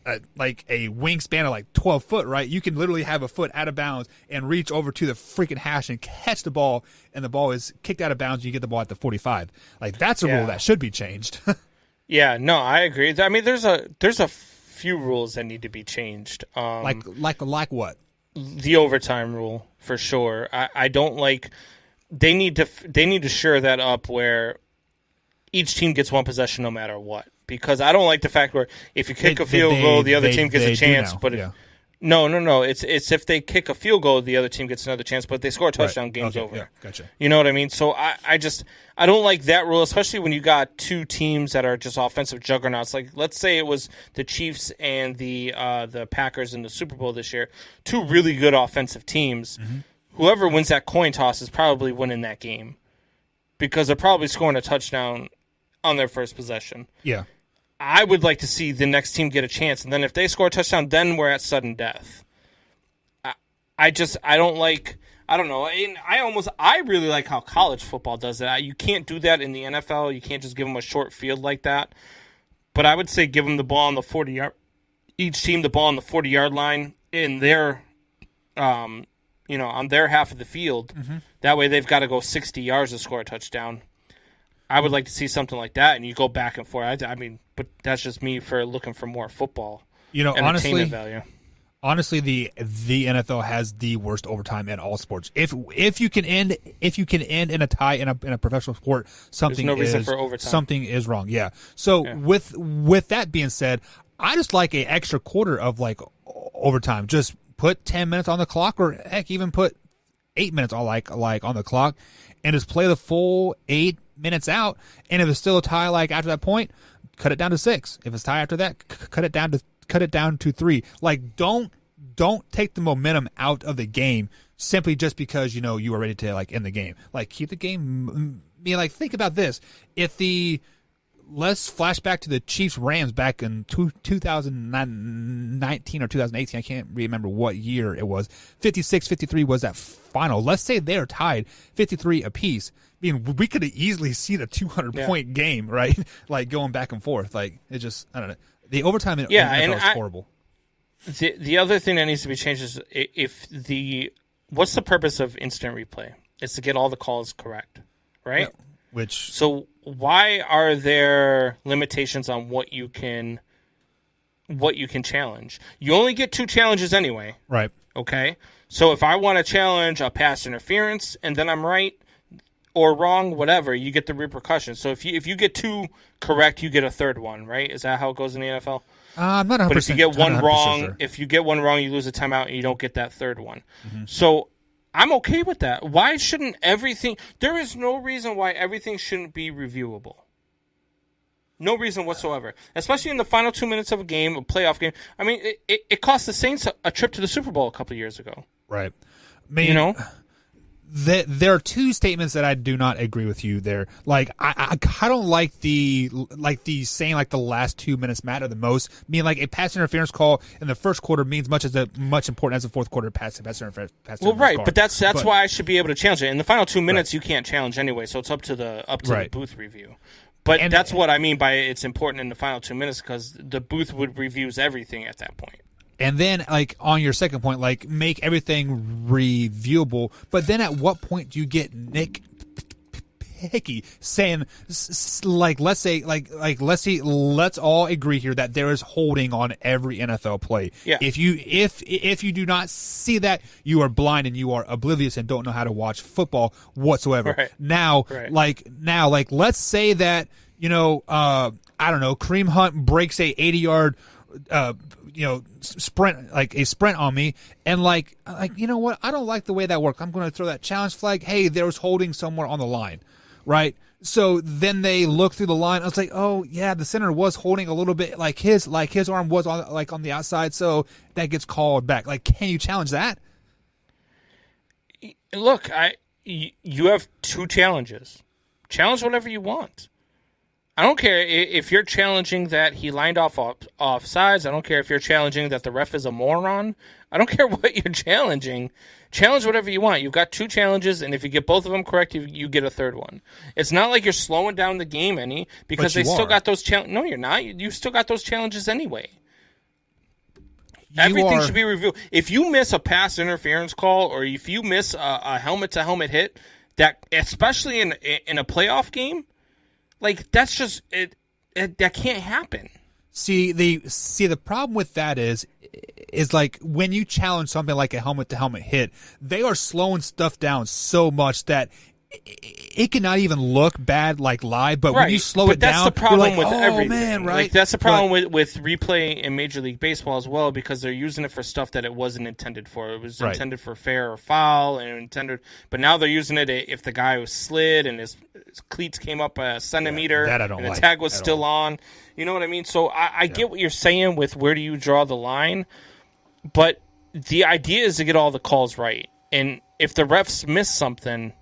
a wingspan of like 12 foot, right? You can literally have a foot out of bounds and reach over to the freaking hash and catch the ball, and the ball is kicked out of bounds and you get the ball at the 45. Like, that's a rule that should be changed. Yeah, no, I agree. I mean, there's a few rules that need to be changed. Like what? The overtime rule, for sure. I don't like. They need to shore that up where each team gets one possession no matter what. Because I don't like the fact where if you kick a field goal, the other team gets a chance. But no. It's if they kick a field goal, the other team gets another chance. But if they score a touchdown, game's over. Yeah, gotcha. You know what I mean? So I don't like that rule, especially when you got two teams that are just offensive juggernauts. Like, let's say it was the Chiefs and the Packers in the Super Bowl this year, two really good offensive teams. Mm-hmm. Whoever wins that coin toss is probably winning that game because they're probably scoring a touchdown on their first possession. Yeah. I would like to see the next team get a chance, and then if they score a touchdown, then we're at sudden death. I don't like. I don't know. I really like how college football does it. You can't do that in the NFL. You can't just give them a short field like that. But I would say give them the ball on the 40-yard. Each team the ball on the 40-yard line in their, on their half of the field. Mm-hmm. That way they've got to go 60 yards to score a touchdown. I would like to see something like that, and you go back and forth. I mean, but that's just me for looking for more football. Entertainment value. Honestly, the NFL has the worst overtime in all sports. If you can end in a tie in a professional sport, something is wrong. Yeah. So with that being said, I just like an extra quarter of like overtime. Just put 10 minutes on the clock, or heck, even put 8 minutes on like on the clock, and just play the full 8 minutes out. And if it's still a tie, like after that point, cut it down to 6. If it's tie after that, cut it down to 3. Like, don't take the momentum out of the game simply just because you are ready to like end the game. Like, keep the game. Think about this. Let's flash back to the Chiefs Rams back in 2019 or 2018. I can't remember what year it was. 56-53 was that final. Let's say they're tied 53 apiece. I mean, we could have easily seen a 200-point game, right? Like, going back and forth. Like, it just, I don't know. The overtime in NFL is horrible. The other thing that needs to be changed is what's the purpose of instant replay? It's to get all the calls correct, right? Yeah, so why are there limitations on what you can challenge? You only get 2 challenges anyway. Right. Okay? So if I want to challenge a pass interference and then I'm right or wrong, whatever, you get the repercussions. So if you get 2 correct, you get a third one, right? Is that how it goes in the NFL? I'm not 100%. But if you get one wrong, sure. If you get one wrong, you lose a timeout and you don't get that third one. Mm-hmm. So I'm okay with that. Why shouldn't everything? There is no reason why everything shouldn't be reviewable. No reason whatsoever. Especially in the final 2 minutes of a game, a playoff game. I mean, it cost the Saints a trip to the Super Bowl a couple of years ago. Right. I mean, there are 2 statements that I do not agree with you there. Like, I don't like the saying like the last 2 minutes matter the most. I mean, like, a pass interference call in the first quarter means much important as a fourth quarter pass interference. Well, right, call. But that's why I should be able to challenge it. In the final 2 minutes, you can't challenge anyway, so it's up to the booth review. But that's what I mean by it's important in the final 2 minutes, because the booth reviews everything at that point. And then, like, on your second point, like, make everything reviewable. But then at what point do you get Nick Picky saying, like, let's all agree here that there is holding on every NFL play. Yeah. If you do not see that, you are blind and you are oblivious and don't know how to watch football whatsoever. Right. Now, let's say that, I don't know, Kareem Hunt breaks a 80-yard sprint, like a sprint on me, and like you know what, I don't like the way that works. I'm going to throw that challenge flag. Hey, there's holding somewhere on the line, right? So then they look through the line. I was like, oh yeah, the center was holding a little bit, like his arm was on the outside, so that gets called back. Like, can you challenge that? Look, you have 2 challenges. Challenge whatever you want. I don't care if you're challenging that he lined off sides. I don't care if you're challenging that the ref is a moron. I don't care what you're challenging. Challenge whatever you want. You've got 2 challenges, and if you get both of them correct, you get a third one. It's not like you're slowing down the game any, because they still got those challenges. No, you're not. You still got those challenges anyway. Everything should be reviewed. If you miss a pass interference call, or if you miss a helmet-to-helmet hit, that especially in a playoff game, like that's just that can't happen. See the problem with that is like when you challenge something like a helmet-to-helmet hit, they are slowing stuff down so much that it cannot even look bad like live, but when you slow it down, that's the problem with everything. Man, right? Like, that's the problem with replay in Major League Baseball as well, because they're using it for stuff that it wasn't intended for. It was intended for fair or foul, but now they're using it if the guy was slid and his cleats came up a centimeter and the tag was still on. You know what I mean? So I get what you're saying with where do you draw the line, but the idea is to get all the calls right. And if the refs miss something,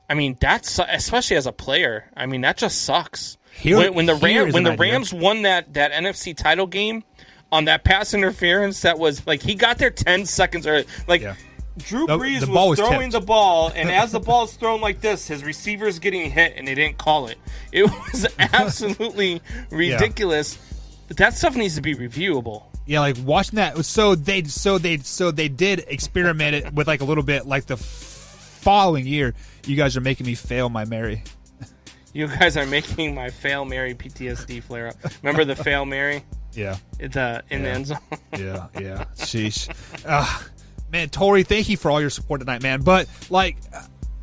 I mean, that's, especially as a player, I mean, that just sucks. When the Rams won that NFC title game on that pass interference, that was like, he got there 10 seconds early. Like, Drew Brees was throwing the ball, and as the ball's thrown like this, his receiver's getting hit, and they didn't call it. It was absolutely ridiculous. But that stuff needs to be reviewable. Yeah, like watching that. So they did experiment it with like a little bit, like the following year. You guys are making me fail my Mary. You guys are making my fail Mary PTSD flare up. Remember the fail Mary? Yeah. In the end zone. Yeah. Sheesh. Man, Tori, thank you for all your support tonight, man. But like,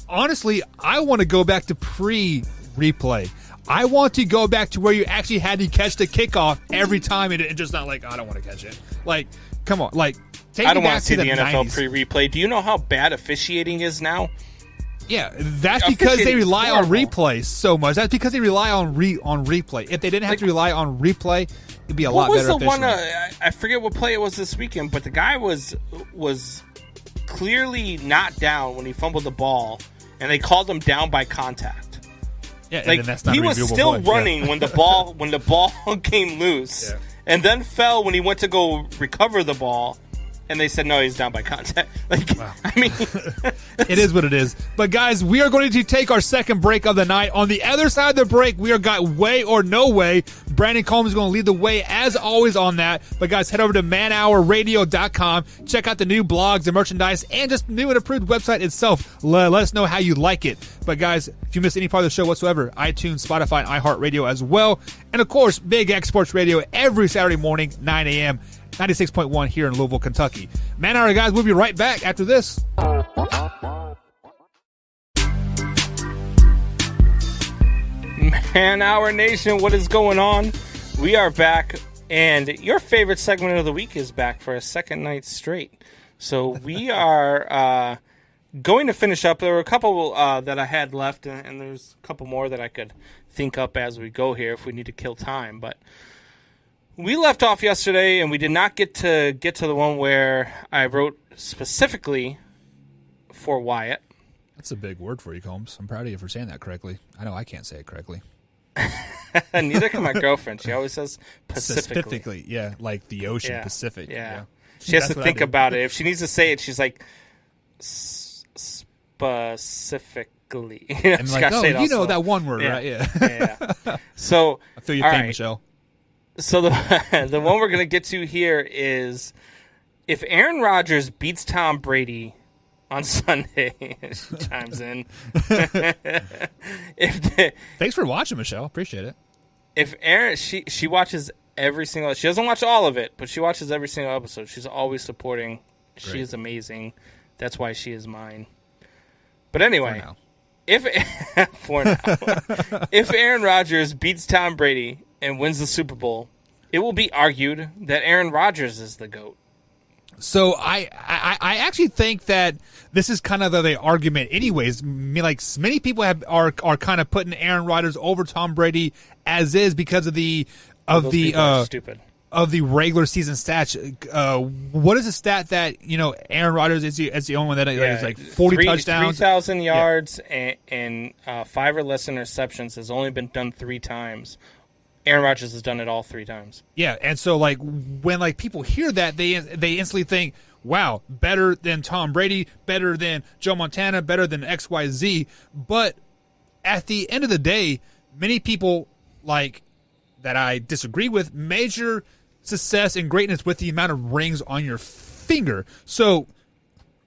honestly, I want to go back to pre-replay. I want to go back to where you actually had to catch the kickoff every time, and just not like, I don't want to catch it. Like, come on, like, I don't want to see the NFL pre-replay. Do you know how bad officiating is now? Yeah, that's because they rely on replay so much. That's because they rely on replay. If they didn't have to rely on replay, it'd be a lot better. What was the one? I forget what play it was this weekend, but the guy was clearly not down when he fumbled the ball, and they called him down by contact. Yeah, like, and that's not he was still running when the ball came loose, and then fell when he went to go recover the ball. And they said, no, he's down by contact. Like, wow. I mean, it is what it is. But, guys, we are going to take our second break of the night. On the other side of the break, we are got way or no way. Brandon Coleman is going to lead the way, as always, on that. But, guys, head over to manhourradio.com. Check out the new blogs, the merchandise, and just new and approved website itself. Let us know how you like it. But, guys, if you missed any part of the show whatsoever, iTunes, Spotify, and iHeartRadio as well. And, of course, Big X Sports Radio every Saturday morning, 9 a.m., 96.1 here in Louisville, Kentucky. Man Hour, guys, we'll be right back after this. Man Hour Nation, what is going on? We are back, and your favorite segment of the week is back for a second night straight. So we are going to finish up. There were a couple that I had left, and there's a couple more that I could think up as we go here if we need to kill time, but we left off yesterday, and we did not get to the one where I wrote specifically for Wyatt. That's a big word for you, Combs. I'm proud of you for saying that correctly. I know I can't say it correctly. Neither can my girlfriend. She always says Pacifically. Yeah, like the ocean, Pacific. Yeah. She has to think about it. If she needs to say it, she's like, specifically. And like, you know that one word, right? Yeah. So, I feel your pain, Michelle. So the one we're going to get to here is if Aaron Rodgers beats Tom Brady on Sunday, she chimes in. Thanks for watching, Michelle. Appreciate it. If Aaron, she watches every single. She doesn't watch all of it, but she watches every single episode. She's always supporting. Great. She is amazing. That's why she is mine. But anyway, if Aaron Rodgers beats Tom Brady and wins the Super Bowl, it will be argued that Aaron Rodgers is the GOAT. So I actually think that this is kind of the argument anyways. I mean, like, many people are kind of putting Aaron Rodgers over Tom Brady as is because of the stupid. Of the regular season stats. What is the stat that, Aaron Rodgers is the only one that is like 40 touchdowns, 3,000 yards, and 5 or less interceptions has only been done 3 times. Aaron Rodgers has done it all 3 times. Yeah, and so like when like people hear that, they instantly think, wow, better than Tom Brady, better than Joe Montana, better than XYZ. But at the end of the day, many people like that I disagree with measure success and greatness with the amount of rings on your finger. So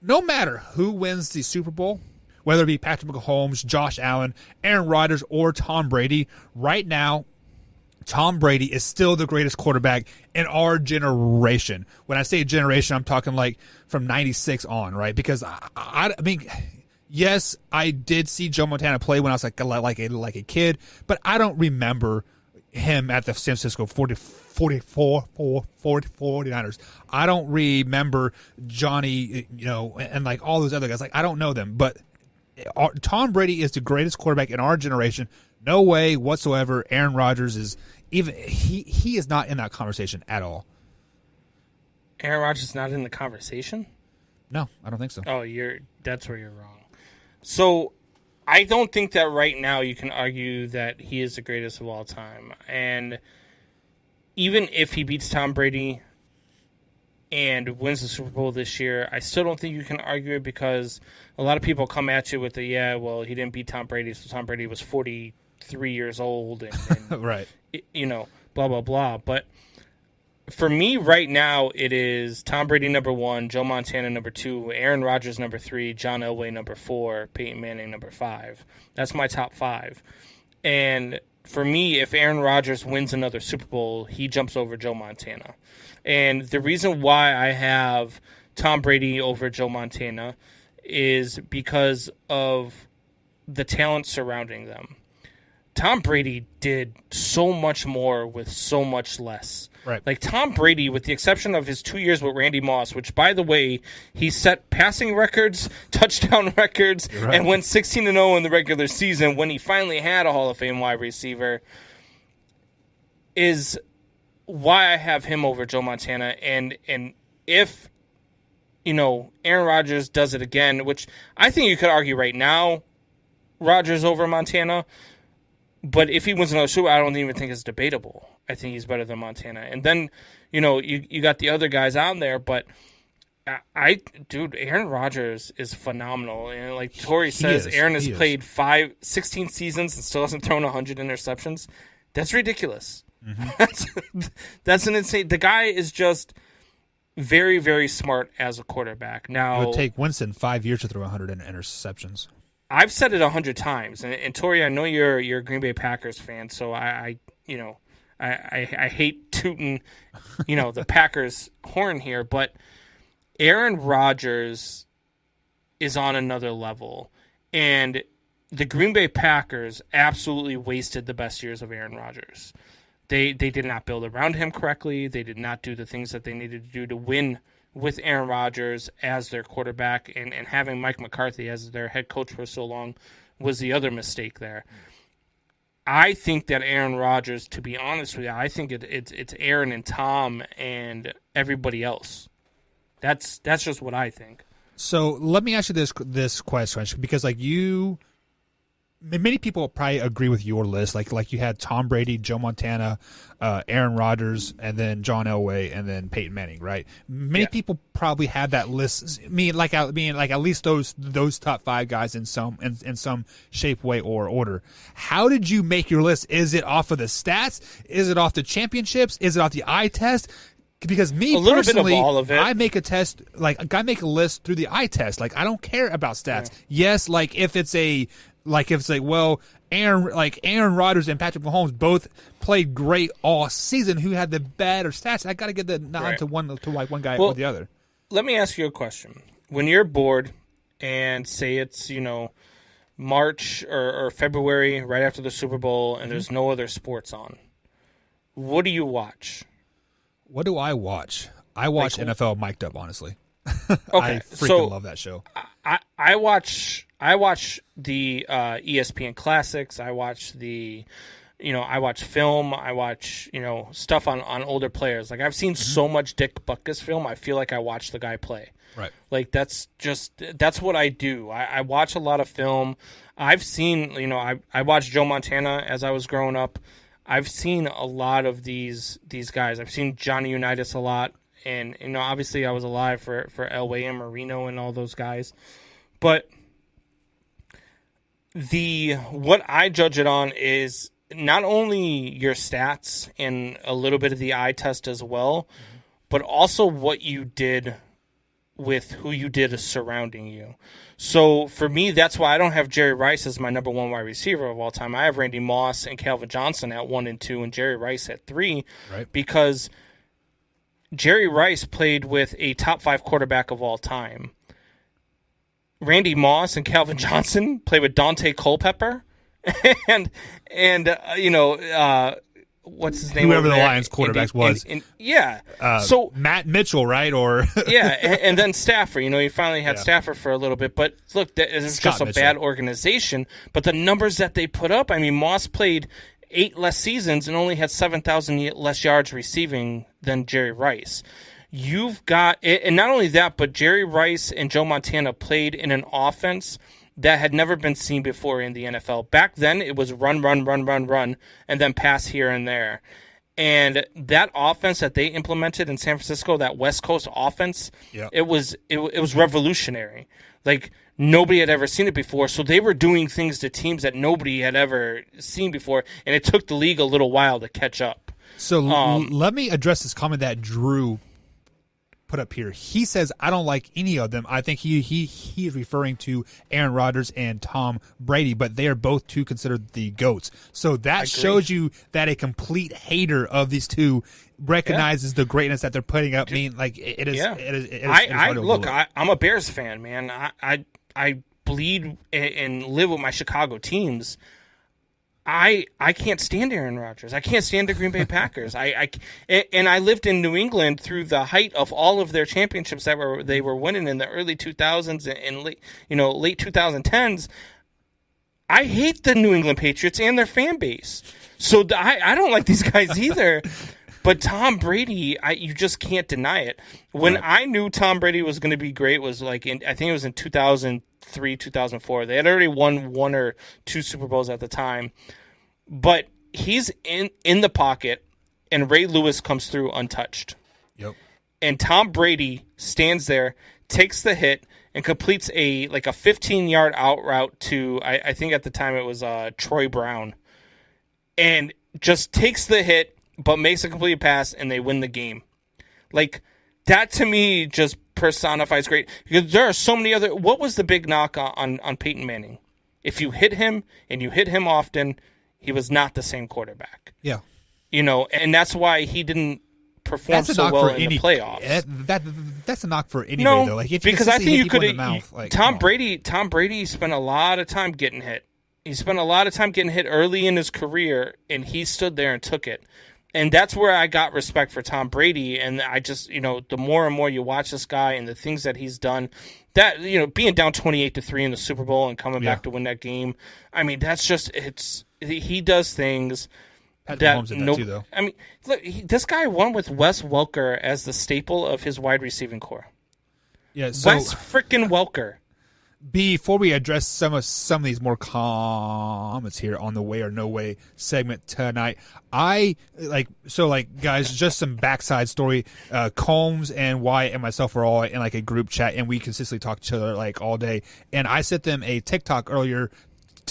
no matter who wins the Super Bowl, whether it be Patrick Mahomes, Josh Allen, Aaron Rodgers, or Tom Brady, right now, Tom Brady is still the greatest quarterback in our generation. When I say generation, I'm talking like from 96 on, right? Because I mean, yes, I did see Joe Montana play when I was like a kid, but I don't remember him at the San Francisco 49ers. I don't remember Johnny, and like all those other guys. Like, I don't know them, but Tom Brady is the greatest quarterback in our generation. No way whatsoever. Aaron Rodgers is he is not in that conversation at all. Aaron Rodgers is not in the conversation? No, I don't think so. Oh, that's where you're wrong. So I don't think that right now you can argue that he is the greatest of all time. And even if he beats Tom Brady and wins the Super Bowl this year, I still don't think you can argue it, because a lot of people come at you with he didn't beat Tom Brady, so Tom Brady was 43 years old and right. Blah, blah, blah. But for me right now, it is Tom Brady number 1, Joe Montana number 2, Aaron Rodgers number 3, John Elway number 4, Peyton Manning number 5. That's my top 5. And for me, if Aaron Rodgers wins another Super Bowl, he jumps over Joe Montana. And the reason why I have Tom Brady over Joe Montana is because of the talent surrounding them. Tom Brady did so much more with so much less. Right. Like Tom Brady, with the exception of his 2 years with Randy Moss, which, by the way, he set passing records, touchdown records, right, and went 16-0 in the regular season when he finally had a Hall of Fame wide receiver, is why I have him over Joe Montana. And if, Aaron Rodgers does it again, which I think you could argue right now, Rodgers over Montana, but if he wins another Super Bowl, I don't even think it's debatable. I think he's better than Montana. And then, you got the other guys on there, but Aaron Rodgers is phenomenal. And like Tori says, Aaron has played 16 seasons and still hasn't thrown 100 interceptions. That's ridiculous. Mm-hmm. That's an insane. The guy is just very, very smart as a quarterback. Now, it would take Winston 5 years to throw 100 interceptions. I've said it 100 times, and Tori, I know you're a Green Bay Packers fan, so I hate tooting, the Packers horn here, but Aaron Rodgers is on another level, and the Green Bay Packers absolutely wasted the best years of Aaron Rodgers. They did not build around him correctly. They did not do the things that they needed to do to win with Aaron Rodgers as their quarterback, and having Mike McCarthy as their head coach for so long was the other mistake there. I think that Aaron Rodgers, to be honest with you, I think it's Aaron and Tom and everybody else. That's just what I think. So let me ask you this question, because many people probably agree with your list. Like you had Tom Brady, Joe Montana, Aaron Rodgers, and then John Elway, and then Peyton Manning. Right? Many people probably had that list. Meaning at least those top 5 guys in some shape, way, or order. How did you make your list? Is it off of the stats? Is it off the championships? Is it off the eye test? Because me personally, all of it. I make a test, I make a list through the eye test. Like, I don't care about stats. Yeah. Yes, if it's Aaron Rodgers and Patrick Mahomes both played great all season, who had the better stats? I got to get the nod to one guy or the other. Let me ask you a question. When you're bored and say it's, March or February right after the Super Bowl and there's no other sports on, what do you watch? What do I watch? I watch NFL Mic'd Up, honestly. Okay, I freaking love that show. I watch the ESPN Classics. I watch I watch film. I watch, stuff on older players. Like, I've seen so much Dick Butkus film, I feel like I watch the guy play. Right. Like, that's what I do. I watch a lot of film. I've seen, I watched Joe Montana as I was growing up. I've seen a lot of these guys. I've seen Johnny Unitas a lot. And, obviously I was alive for Elway and Marino and all those guys. But what I judge it on is not only your stats and a little bit of the eye test as well, but also what you did with who you did surrounding you. So for me, that's why I don't have Jerry Rice as my number one wide receiver of all time. I have Randy Moss and Calvin Johnson at 1 and 2 and Jerry Rice at 3, Right. because Jerry Rice played with a top 5 quarterback of all time. Randy Moss and Calvin Johnson played with Dante Culpepper and what's his name? Whoever the Lions quarterbacks was. So Matt Mitchell, right? Or and then Stafford. You finally had Stafford for a little bit. But look, it's just a Mitchell. bad organization. But the numbers that they put up, I mean, Moss played 8 less seasons and only had 7,000 less yards receiving than Jerry Rice. You've got, and not only that, but Jerry Rice and Joe Montana played in an offense that had never been seen before in the NFL. Back then, it was run, and then pass here and there. And that offense that they implemented in San Francisco, that West Coast offense, it was revolutionary. Like, nobody had ever seen it before, so they were doing things to teams that nobody had ever seen before, and it took the league a little while to catch up. So let me address this comment that Drew put up here. He says, I don't like any of them. I think he is referring to Aaron Rodgers and Tom Brady, but they are both two considered the GOATs. So that shows you that a complete hater of these two recognizes the greatness that they're putting up. I mean, like, it is. I'm a Bears fan, man. I bleed and live with my Chicago teams. I can't stand Aaron Rodgers. I can't stand the Green Bay Packers. And I lived in New England through the height of all of their championships that they were winning in the early 2000s and late 2010s. I hate the New England Patriots and their fan base. So I don't like these guys either. But Tom Brady, you just can't deny it. When I knew Tom Brady was going to be great was I think it was in 2003, 2004. They had already won 1 or 2 Super Bowls at the time. But he's in the pocket, and Ray Lewis comes through untouched. Yep. And Tom Brady stands there, takes the hit, and completes a 15-yard out route to, I think at the time it was Troy Brown. And just takes the hit, but makes a complete pass, and they win the game. Like, that to me just personifies great. Because there are so many other... What was the big knock on Peyton Manning? If you hit him, and you hit him often, he was not the same quarterback. Yeah. And that's why he didn't perform so well in the playoffs. That's a knock for anybody, though. Like, if because I think you could... Tom Brady spent a lot of time getting hit. He spent a lot of time getting hit early in his career, and he stood there and took it. And that's where I got respect for Tom Brady. And I just, the more and more you watch this guy and the things that he's done, that, being down 28-3 in the Super Bowl and coming back to win that game. I mean, that's just, he does things that too, though. I mean, look, this guy won with Wes Welker as the staple of his wide receiving core. Yeah. So Wes freaking Welker. Before we address some of these more comments here on the Way or No Way segment tonight, guys, just some backside story. Combs and Wyatt and myself are all in a group chat, and we consistently talk to each other all day. And I sent them a TikTok earlier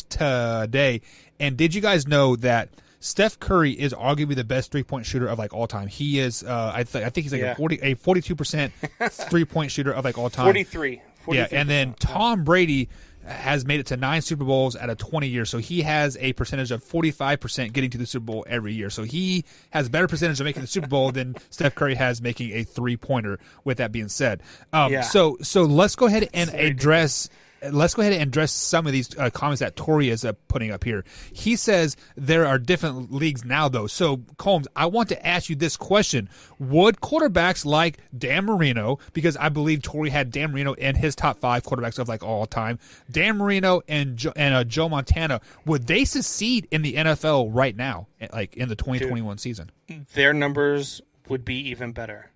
today. And did you guys know that Steph Curry is arguably the best 3-point shooter of all time? He is. I think he's a 42% 3-point shooter of all time. 43. Yeah, and then Tom Brady has made it to 9 Super Bowls out of 20 years, so he has a percentage of 45% getting to the Super Bowl every year. So he has a better percentage of making the Super Bowl than Steph Curry has making a 3-pointer. With that being said, so let's go ahead and address. Let's go ahead and address some of these comments that Tori is putting up here. He says there are different leagues now, though. So, Combs, I want to ask you this question. Would quarterbacks like Dan Marino, because I believe Tori had Dan Marino in his top 5 quarterbacks of all time, Dan Marino and Joe Montana, would they succeed in the NFL right now, in the 2021 season? Their numbers would be even better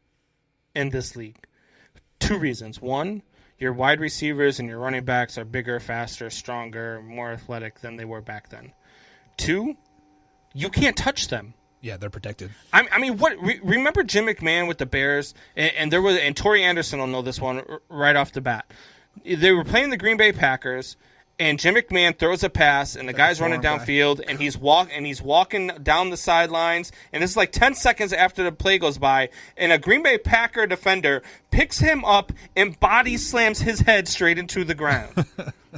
in this league. 2 reasons. One, your wide receivers and your running backs are bigger, faster, stronger, more athletic than they were back then. 2, you can't touch them. Yeah, they're protected. I mean, remember Jim McMahon with the Bears, and Torrey Anderson will know this one right off the bat. They were playing the Green Bay Packers, and Jim McMahon throws a pass, and the guy's running downfield, and he's walking down the sidelines, and this is like 10 seconds after the play goes by, and a Green Bay Packer defender picks him up and body slams his head straight into the ground.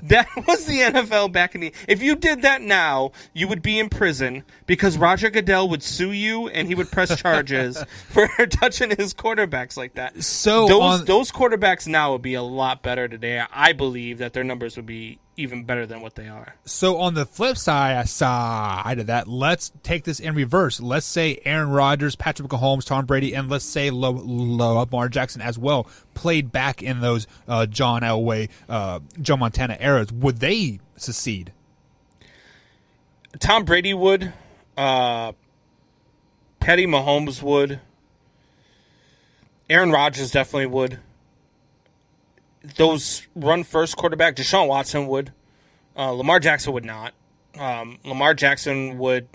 That was the NFL back in the... If you did that now, you would be in prison because Roger Goodell would sue you and he would press charges for touching his quarterbacks like that. So those quarterbacks now would be a lot better today. I believe that their numbers would be even better than what they are. So on the flip side of that, let's take this in reverse. Let's say Aaron Rodgers, Patrick Mahomes, Tom Brady, and let's say Lamar Jackson as well played back in those John Elway, Joe Montana eras. Would they succeed? Tom Brady would. Patty Mahomes would. Aaron Rodgers definitely would. Those run-first quarterback, Deshaun Watson would. Lamar Jackson would not. Lamar Jackson would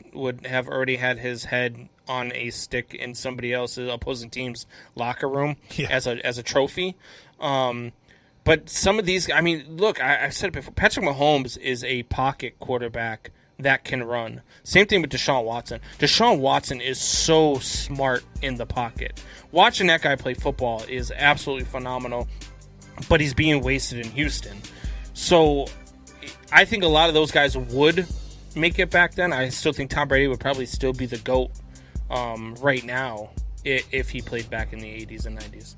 have already had his head on a stick in somebody else's opposing team's locker room as a trophy. But some of these, I mean, look, I said it before, Patrick Mahomes is a pocket quarterback that can run. Same thing with Deshaun Watson. Deshaun Watson is so smart in the pocket. Watching that guy play football is absolutely phenomenal, but he's being wasted in Houston. So I think a lot of those guys would make it back then. I still think Tom Brady would probably still be the GOAT right now if he played back in the 80s and 90s.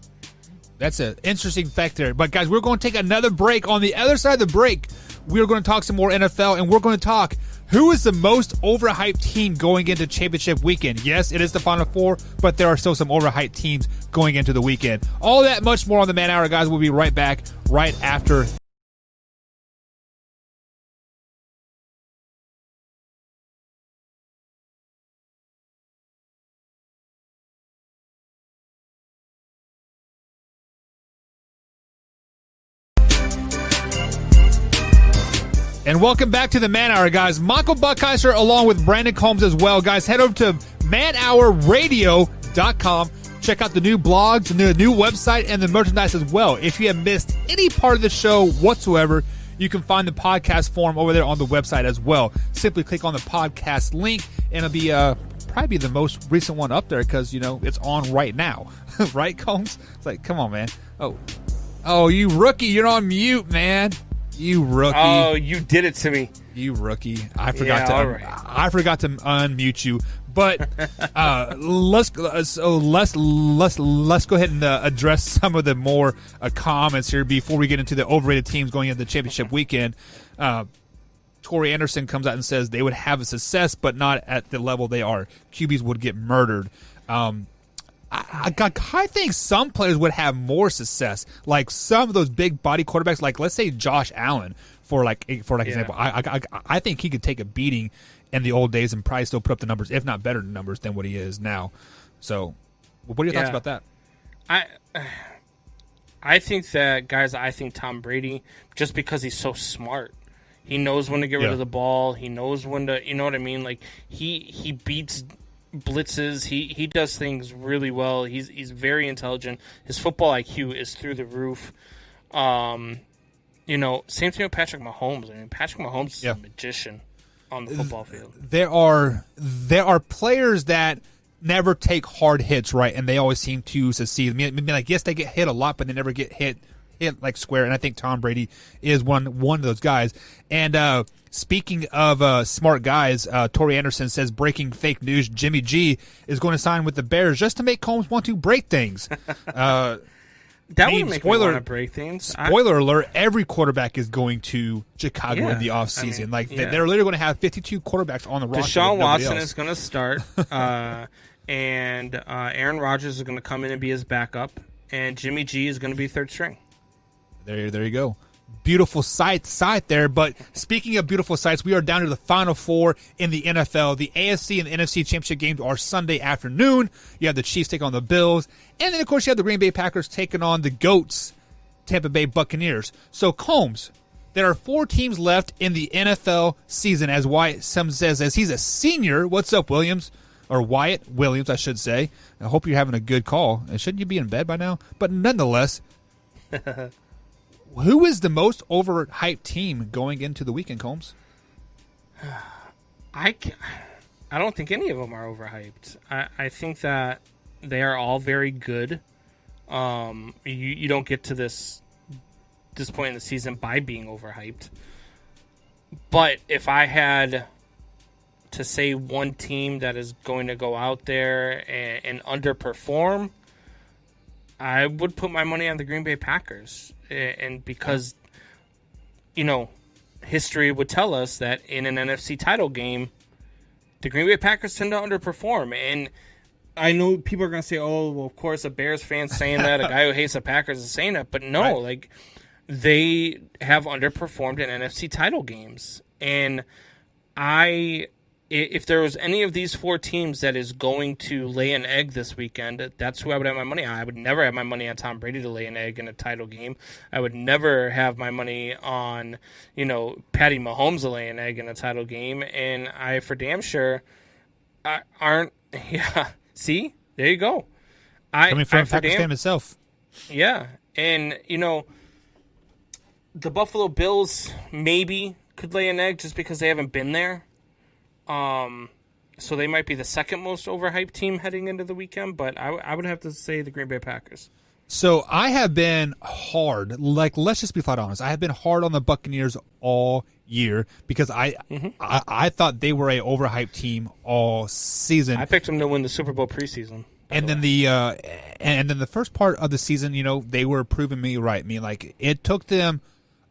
That's an interesting fact there. But, guys, we're going to take another break. On the other side of the break, we're going to talk some more NFL, and we're going to talk who is the most overhyped team going into championship weekend. Yes, it is the Final Four, but there are still some overhyped teams going into the weekend. All that much more on the Man Hour, guys. We'll be right back right after. And welcome back to the Man Hour, guys. Michael Buckheiser along with Brandon Combs as well. Guys, head over to manhourradio.com. Check out the new blogs, the new website, and the merchandise as well. If you have missed any part of the show whatsoever, you can find the podcast form over there on the website as well. Simply click on the podcast link, and it'll be probably the most recent one up there because, you know, it's on right now. Right, Combs? It's like, come on, man. Oh, you rookie. You're on mute, man. You rookie! Oh, you did it to me. You rookie! I forgot to unmute you. But let's go ahead and address some of the more comments here before we get into the overrated teams going into the championship weekend. Torrey Anderson comes out and says they would have a success, but not at the level they are. QBs would get murdered. I think some players would have more success, like some of those big body quarterbacks, like let's say Josh Allen, for example. I think he could take a beating in the old days and probably still put up the numbers, if not better numbers than what he is now. So, what are your thoughts about that? I think that, guys, I think Tom Brady, just because he's so smart, he knows when to get rid of the ball. He knows when to, you know what I mean? Like he beats blitzes. He does things really well. He's very intelligent. His football IQ is through the roof. You know, same thing with Patrick Mahomes. I mean, Patrick Mahomes is a magician on the football field. There are players that never take hard hits, right? And they always seem to succeed. I mean, like, yes, they get hit a lot, but they never get hit like square. And I think Tom Brady is one of those guys. And speaking of smart guys, Torrey Anderson says, breaking fake news, Jimmy G is going to sign with the Bears just to make Combs want to break things. That would make me want to break things. Spoiler alert, every quarterback is going to Chicago in the offseason. They're literally going to have 52 quarterbacks on the roster. Deshaun Watson is going to start, and Aaron Rodgers is going to come in and be his backup, and Jimmy G is going to be third string. There you go. Beautiful site there. But speaking of beautiful sites, we are down to the Final Four in the NFL. The AFC and the NFC championship games are Sunday afternoon. You have the Chiefs take on the Bills. And then, of course, you have the Green Bay Packers taking on the GOATs, Tampa Bay Buccaneers. So, Combs, there are 4 teams left in the NFL season, as Wyatt says, as he's a senior. What's up, Williams? Or Wyatt Williams, I should say. I hope you're having a good call. Shouldn't you be in bed by now? But nonetheless... Who is the most overhyped team going into the weekend, Combs? I don't think any of them are overhyped. I think that they are all very good. You don't get to this point in the season by being overhyped. But if I had to say one team that is going to go out there and underperform, I would put my money on the Green Bay Packers. And because, history would tell us that in an NFC title game, the Green Bay Packers tend to underperform. And I know people are going to say, oh, well, of course, a Bears fan saying that, a guy who hates the Packers is saying that. But no, they have underperformed in NFC title games. And if there was any of these four teams that is going to lay an egg this weekend, that's who I would have my money on. I would never have my money on Tom Brady to lay an egg in a title game. I would never have my money on, Patty Mahomes to lay an egg in a title game. And I, for damn sure, see? There you go. Coming from Packers fan himself. Yeah. And, the Buffalo Bills maybe could lay an egg just because they haven't been there. So they might be the second most overhyped team heading into the weekend, but I would have to say the Green Bay Packers. So I have been hard, let's just be flat honest. I have been hard on the Buccaneers all year because I thought they were a overhyped team all season. I picked them to win the Super Bowl preseason. And then the first part of the season, they were proving me right. I mean, it took them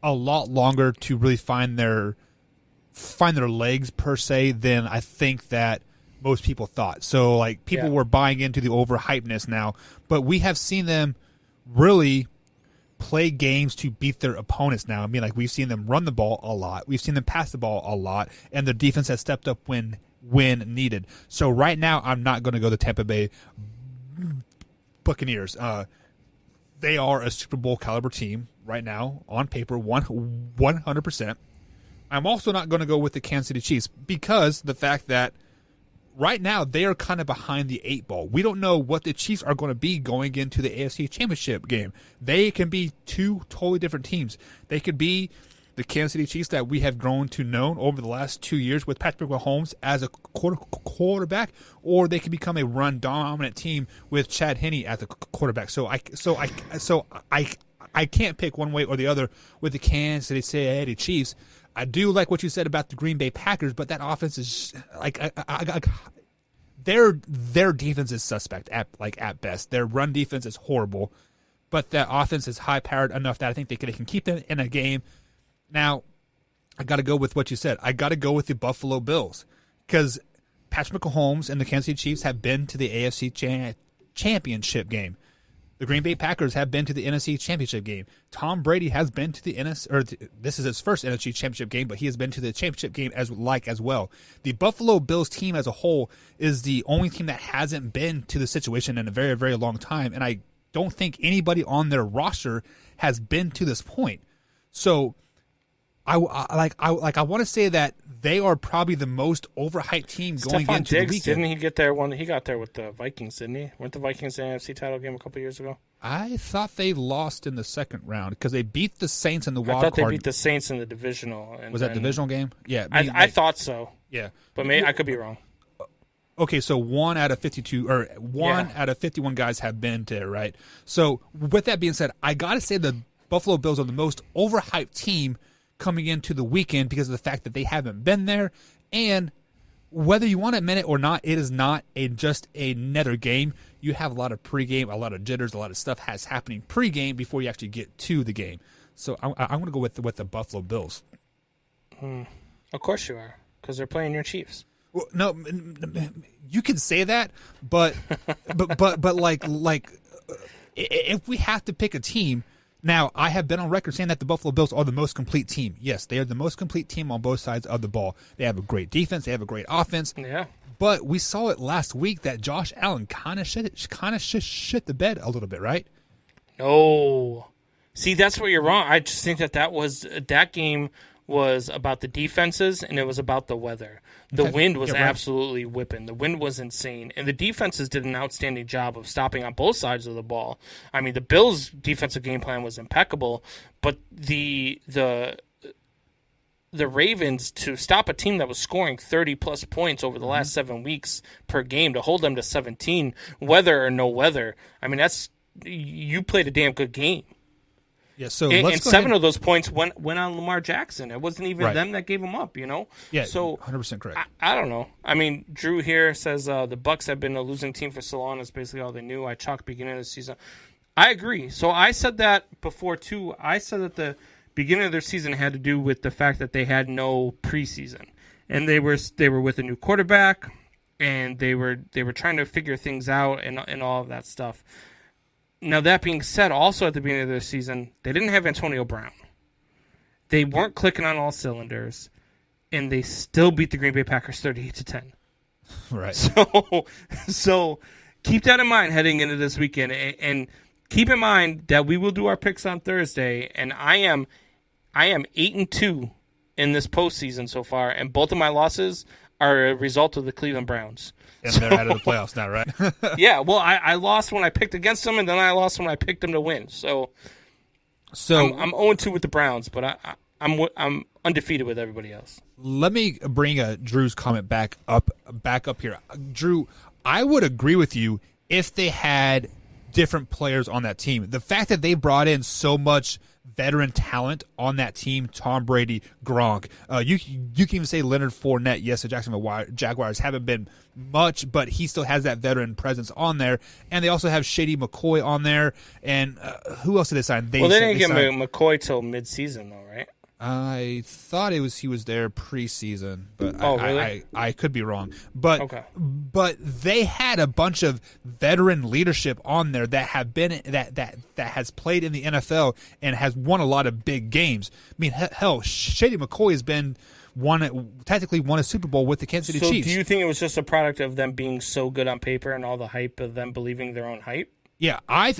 a lot longer to really find their legs per se than I think that most people thought. So people were buying into the overhypeness now, but we have seen them really play games to beat their opponents now. I mean, we've seen them run the ball a lot. We've seen them pass the ball a lot, and their defense has stepped up when needed. So right now, I'm not going to go the Tampa Bay Buccaneers. They are a Super Bowl caliber team right now on paper, 100%. I'm also not going to go with the Kansas City Chiefs because the fact that right now they are kind of behind the 8 ball. We don't know what the Chiefs are going to be going into the AFC Championship game. They can be two totally different teams. They could be the Kansas City Chiefs that we have grown to know over the last 2 years with Patrick Mahomes as a quarterback, or they could become a run-dominant team with Chad Henne as the quarterback. So I can't pick one way or the other with the Kansas City Chiefs. I do like what you said about the Green Bay Packers, but that offense is their defense is suspect at best. Their run defense is horrible, but that offense is high powered enough that I think they can keep them in a game. Now, I got to go with what you said. I got to go with the Buffalo Bills because Patrick Mahomes and the Kansas City Chiefs have been to the AFC Championship game. The Green Bay Packers have been to the NFC Championship game. Tom Brady has been to the this is his first NFC Championship game, but he has been to the championship game as well. The Buffalo Bills team as a whole is the only team that hasn't been to the situation in a very, very long time, and I don't think anybody on their roster has been to this point. So I want to say that they are probably the most overhyped team going Stephon into Diggs, the weekend. didn't he get there? He got there with the Vikings, didn't he? Weren't the Vikings in the NFC title game a couple years ago? I thought they lost in the second round because they beat the Saints in the wild card. I thought card. they beat the Saints in the divisional. Was that divisional game? Yeah, I thought so. Yeah, but maybe I could be wrong. Okay, so 1 out of 52 or out of 51 guys have been there, right? So with that being said, I got to say the Buffalo Bills are the most overhyped team coming into the weekend because of the fact that they haven't been there, and whether you want to admit it or not, it is not just a netter game. You have a lot of pregame, a lot of jitters, a lot of stuff has happening pregame before you actually get to the game. So I'm going to go with the Buffalo Bills. Of course you are, because they're playing your Chiefs. Well, no, you can say that, but if we have to pick a team. Now, I have been on record saying that the Buffalo Bills are the most complete team. Yes, they are the most complete team on both sides of the ball. They have a great defense. They have a great offense. Yeah. But we saw it last week that Josh Allen kind of shit the bed a little bit, right? No. See, that's where you're wrong. I just think that game was about the defenses and it was about the weather. The wind was absolutely whipping. The wind was insane. And the defenses did an outstanding job of stopping on both sides of the ball. I mean, the Bills' defensive game plan was impeccable, but the Ravens, to stop a team that was scoring 30-plus points over the last 7 weeks per game, to hold them to 17, weather or no weather, I mean, you played a damn good game. Yeah, so and 7 of those points went on Lamar Jackson. It wasn't even them that gave them up, you know? Yeah, so 100% correct. I don't know. I mean, Drew here says the Bucs have been a losing team for so long. That's basically all they knew. I chalked beginning of the season. I agree. So I said that before, too. I said that the beginning of their season had to do with the fact that they had no preseason. And they were with a new quarterback, and they were trying to figure things out and all of that stuff. Now, that being said, also at the beginning of their season, they didn't have Antonio Brown. They weren't clicking on all cylinders, and they still beat the Green Bay Packers 38-10. Right. So keep that in mind heading into this weekend, and keep in mind that we will do our picks on Thursday, and I am 8-2 in this postseason so far, and both of my losses are a result of the Cleveland Browns. And they're out of the playoffs now, right? Yeah, well, I lost when I picked against them, and then I lost when I picked them to win. So I'm 0-2 with the Browns, but I'm undefeated with everybody else. Let me bring Drew's comment back up here. Drew, I would agree with you if they had different players on that team. The fact that they brought in so much veteran talent on that team, Tom Brady, Gronk, you can even say Leonard Fournette. Yes, the Jacksonville Jaguars haven't been much, but he still has that veteran presence on there. And they also have Shady McCoy on there. And who else did they sign? They didn't get McCoy till mid-season, though, right? I thought he was there preseason, but really? I could be wrong. But they had a bunch of veteran leadership on there that have been that has played in the NFL and has won a lot of big games. I mean, hell, Shady McCoy has technically won a Super Bowl with the Kansas City Chiefs. So do you think it was just a product of them being so good on paper and all the hype of them believing their own hype? Yeah, I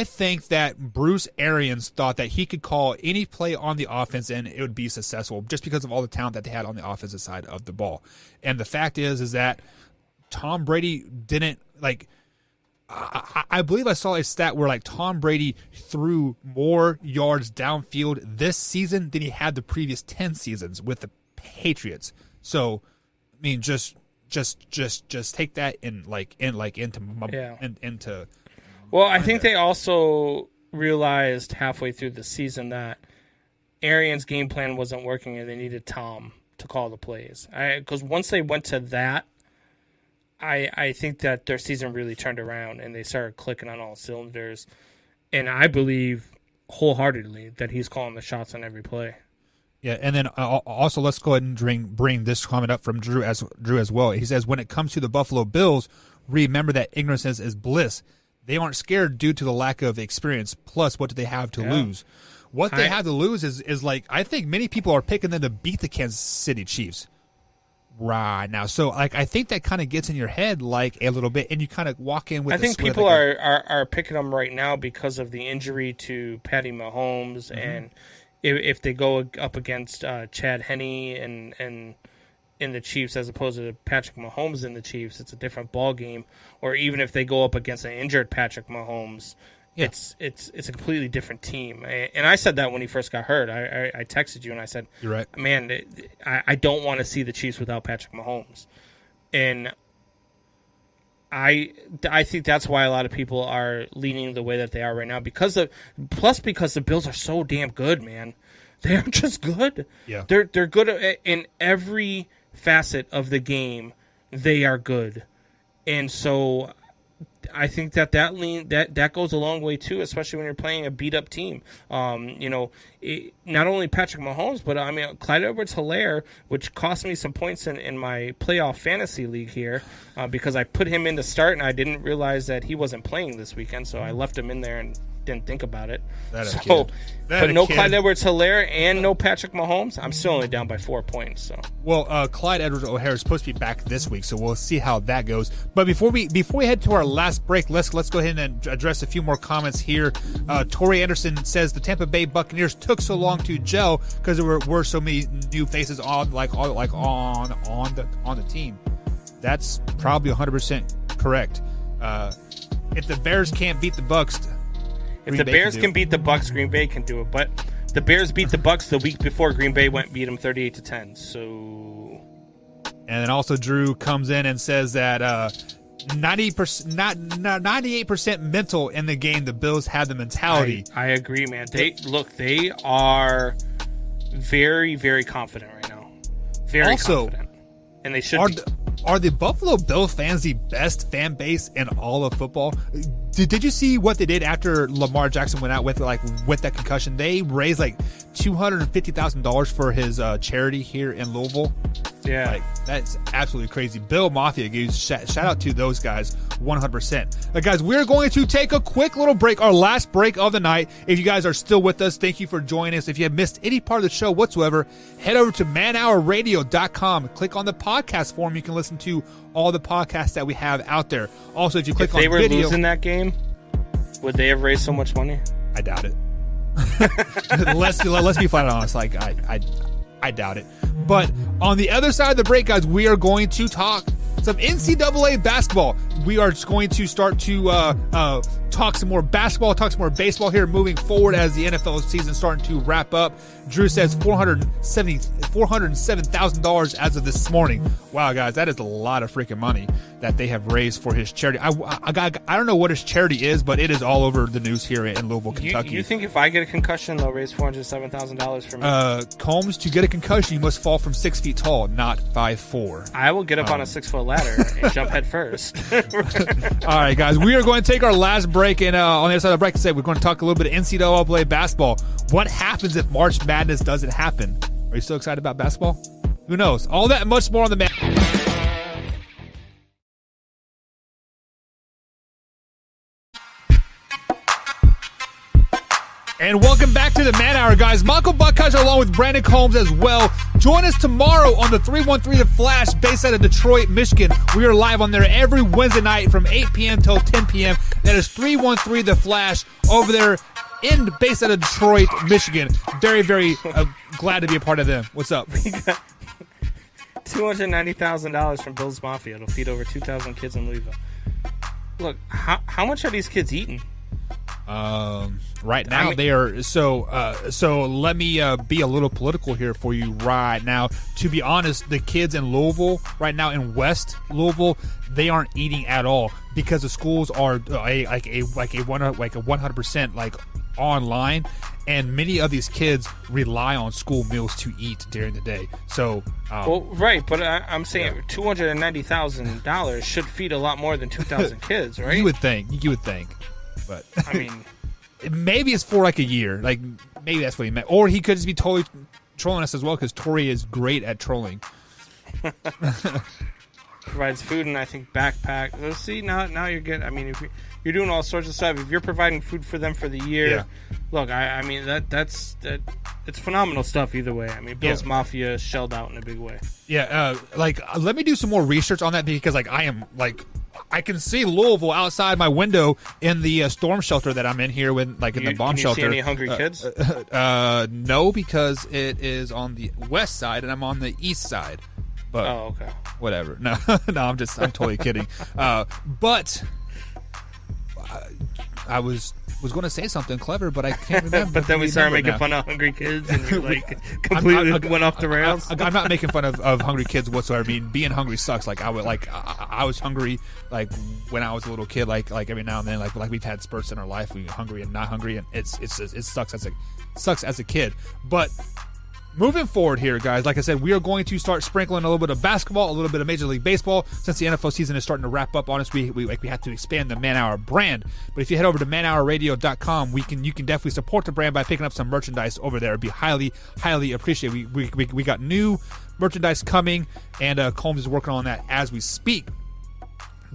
think that Bruce Arians thought that he could call any play on the offense and it would be successful just because of all the talent that they had on the offensive side of the ball. And the fact is that Tom Brady didn't I believe I saw a stat where Tom Brady threw more yards downfield this season than he had the previous 10 seasons with the Patriots. So, I mean, just take that into. Well, I think they also realized halfway through the season that Arians' game plan wasn't working, and they needed Tom to call the plays. Because once they went to that, I think that their season really turned around, and they started clicking on all cylinders. And I believe wholeheartedly that he's calling the shots on every play. Yeah, and then also let's go ahead and bring this comment up from Drew as well. He says, when it comes to the Buffalo Bills, remember that ignorance is bliss. They aren't scared due to the lack of experience. Plus, what do they have to lose? What they have to lose is I think many people are picking them to beat the Kansas City Chiefs right now. So I think that kind of gets in your head a little bit, and you kind of walk in with. I think people are picking them right now because of the injury to Patty Mahomes and. If they go up against Chad Henne and in the Chiefs as opposed to Patrick Mahomes in the Chiefs, it's a different ball game. Or even if they go up against an injured Patrick Mahomes, it's a completely different team. And I said that when he first got hurt. I texted you and I said, "You're right, man. I don't want to see the Chiefs without Patrick Mahomes." And I think that's why a lot of people are leaning the way that they are right now because the Bills are so damn good, man. They are just good. Yeah, they're good in every facet of the game. They are good, and so I think that goes a long way too, especially when you're playing a beat up team. Not only Patrick Mahomes, but I mean Clyde Edwards-Helaire, which cost me some points in my playoff fantasy league here because I put him in to start and I didn't realize that he wasn't playing this weekend, so I left him in there and didn't think about it. But no Clyde Edwards-Helaire and no Patrick Mahomes. I'm still only down by 4 points. So well, Clyde Edwards-Helaire is supposed to be back this week, so we'll see how that goes. But before we head to our last break, let's go ahead and address a few more comments here. Tori Anderson says the Tampa Bay Buccaneers took so long to gel because there were so many new faces on the team. That's probably 100% correct. If the Bears can't beat the Bucs, if the Bears can beat the Bucs, Green Bay can do it. But the Bears beat the Bucs the week before Green Bay beat them 38-10. So, and then also Drew comes in and says that 98% mental in the game. The Bills had the mentality. I agree, man. They are very, very confident right now. Very confident, and they should be. Are the Buffalo Bills fans the best fan base in all of football? Did you see what they did after Lamar Jackson went out with that concussion? They raised like $250,000 for his charity here in Louisville. Yeah, that's absolutely crazy. Bill Mafia gives shout out to those guys 100%. Guys, we're going to take a quick little break, our last break of the night. If you guys are still with us, thank you for joining us. If you have missed any part of the show whatsoever, head over to manhourradio.com. Click on the podcast form. You can listen to all the podcasts that we have out there. Also, if you click on video, if they were losing that game, would they have raised so much money? I doubt it. let's be flat honest. I doubt it. But on the other side of the break, guys, we are going to talk some NCAA basketball. We are just going to start to talk some more basketball, talk some more baseball here moving forward as the NFL season starting to wrap up. Drew says $407,000 as of this morning. Wow, guys, that is a lot of freaking money that they have raised for his charity. I don't know what his charity is, but it is all over the news here in Louisville, Kentucky. You think if I get a concussion, they'll raise $407,000 for me? Combs, to get a concussion, you must fall from 6 feet tall, not 5'4". I will get up on a 6-foot ladder and jump head first. All right, guys, we are going to take our last break, and on the other side of the break, we're going to talk a little bit of NCAA basketball. What happens if March Madness doesn't happen? Are you so excited about basketball? Who knows? All that and much more on the And welcome back to the Man Hour, guys. Michael Buckhiser along with Brandon Combs as well. Join us tomorrow on the 313 The Flash, based out of Detroit, Michigan. We are live on there every Wednesday night from 8 p.m. till 10 p.m. That is 313 The Flash over there based out of Detroit, Michigan. Very, very glad to be a part of them. What's up? We got $290,000 from Bill's Mafia. It'll feed over 2,000 kids in Louisville. Look, how much are these kids eating? Right now they are so let me be a little political here for you right now. To be honest, the kids in Louisville right now, in West Louisville, they aren't eating at all because the schools are a 100% online, and many of these kids rely on school meals to eat during the day. So right, but I'm saying $290,000 should feed a lot more than 2,000 kids, right? You would think, but I mean, maybe it's for a year. Maybe that's what he meant, or he could just be totally trolling us as well, because Tori is great at trolling. Provides food and I think backpack. Let's see, now you're getting. I mean, if you're doing all sorts of stuff, if you're providing food for them for the year, look, I mean that's it's phenomenal stuff either way. I mean, Bill's Mafia shelled out in a big way. Yeah, let me do some more research on that, because I can see Louisville outside my window in the storm shelter that I'm in here in the bomb shelter. Can you see any hungry kids? No, because it is on the west side and I'm on the east side. But okay. Whatever. No, I'm totally kidding. But I was going to say something clever, but I can't remember. But then we started making fun of hungry kids, and you completely went off the rails. I'm not making fun of hungry kids whatsoever. I mean, being hungry sucks. I was hungry when I was a little kid. Every now and then, we've had spurts in our life, we hungry and not hungry, and it sucks as a kid. But moving forward here, guys, like I said, we are going to start sprinkling a little bit of basketball, a little bit of Major League Baseball. Since the NFL season is starting to wrap up on us, we have to expand the Man Hour brand. But if you head over to manhourradio.com, you can definitely support the brand by picking up some merchandise over there. It'd be highly, highly appreciated. We got new merchandise coming, and Combs is working on that as we speak.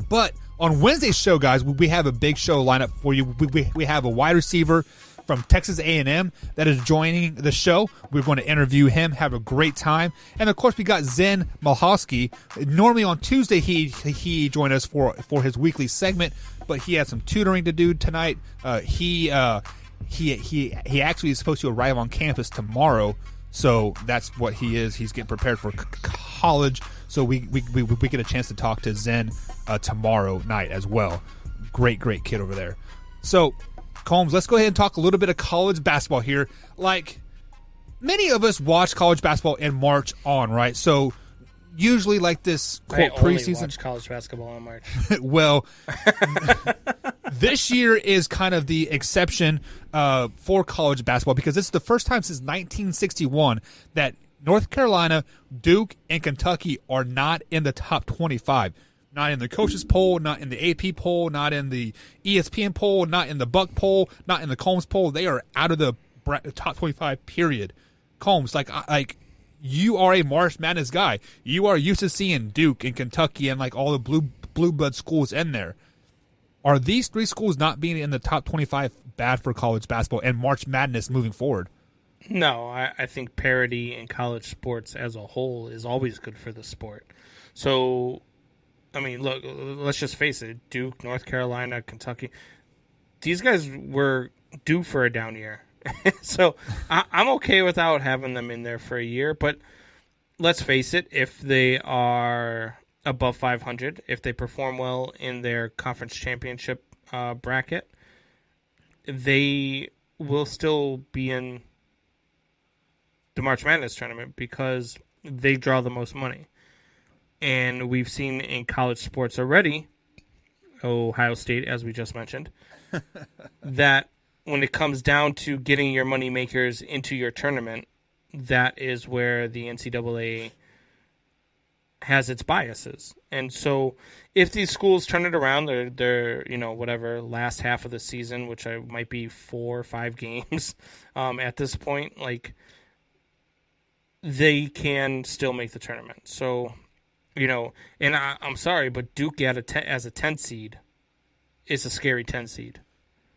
But On Wednesday's show, guys, we have a big show lineup for you. We have a wide receiver from Texas A&M that is joining the show. We're going to interview him, have a great time. And, of course, we got Zen Michalski. Normally on Tuesday he joined us for his weekly segment, but he had some tutoring to do tonight. He actually is supposed to arrive on campus tomorrow, so that's what he is. He's getting prepared for college, so we get a chance to talk to Zen tomorrow night as well. Great kid over there. So, Combs, let's go ahead and talk a little bit of college basketball here. Like, many of us watch college basketball in March on, right? So, usually like this quote preseason. I watch college basketball in March. Well, this year is kind of the exception for college basketball because this is the first time since 1961 that North Carolina, Duke, and Kentucky are not in the top 25. Not in the coaches poll, not in the AP poll, not in the ESPN poll, not in the Buck poll, not in the Combs poll. They are out of the top 25, period. Combs, like you are a March Madness guy. You are used to seeing Duke and Kentucky and like all the blue blood schools in there. Are these three schools not being in the top 25 bad for college basketball and March Madness moving forward? No, I think parity in college sports as a whole is always good for the sport. So, I mean, look, let's just face it. Duke, North Carolina, Kentucky, these guys were due for a down year. So I'm okay without having them in there for a year. But let's face it, if they are above 500, if they perform well in their conference championship bracket, they will still be in the March Madness tournament because they draw the most money. And we've seen in college sports already, Ohio State, as we just mentioned, that when it comes down to getting your money makers into your tournament, that is where the NCAA has its biases. And so if these schools turn it around, they're whatever, last half of the season, which might be 4 or 5 games at this point, like, they can still make the tournament. So, and I'm sorry, but Duke as a 10 seed is a scary 10 seed.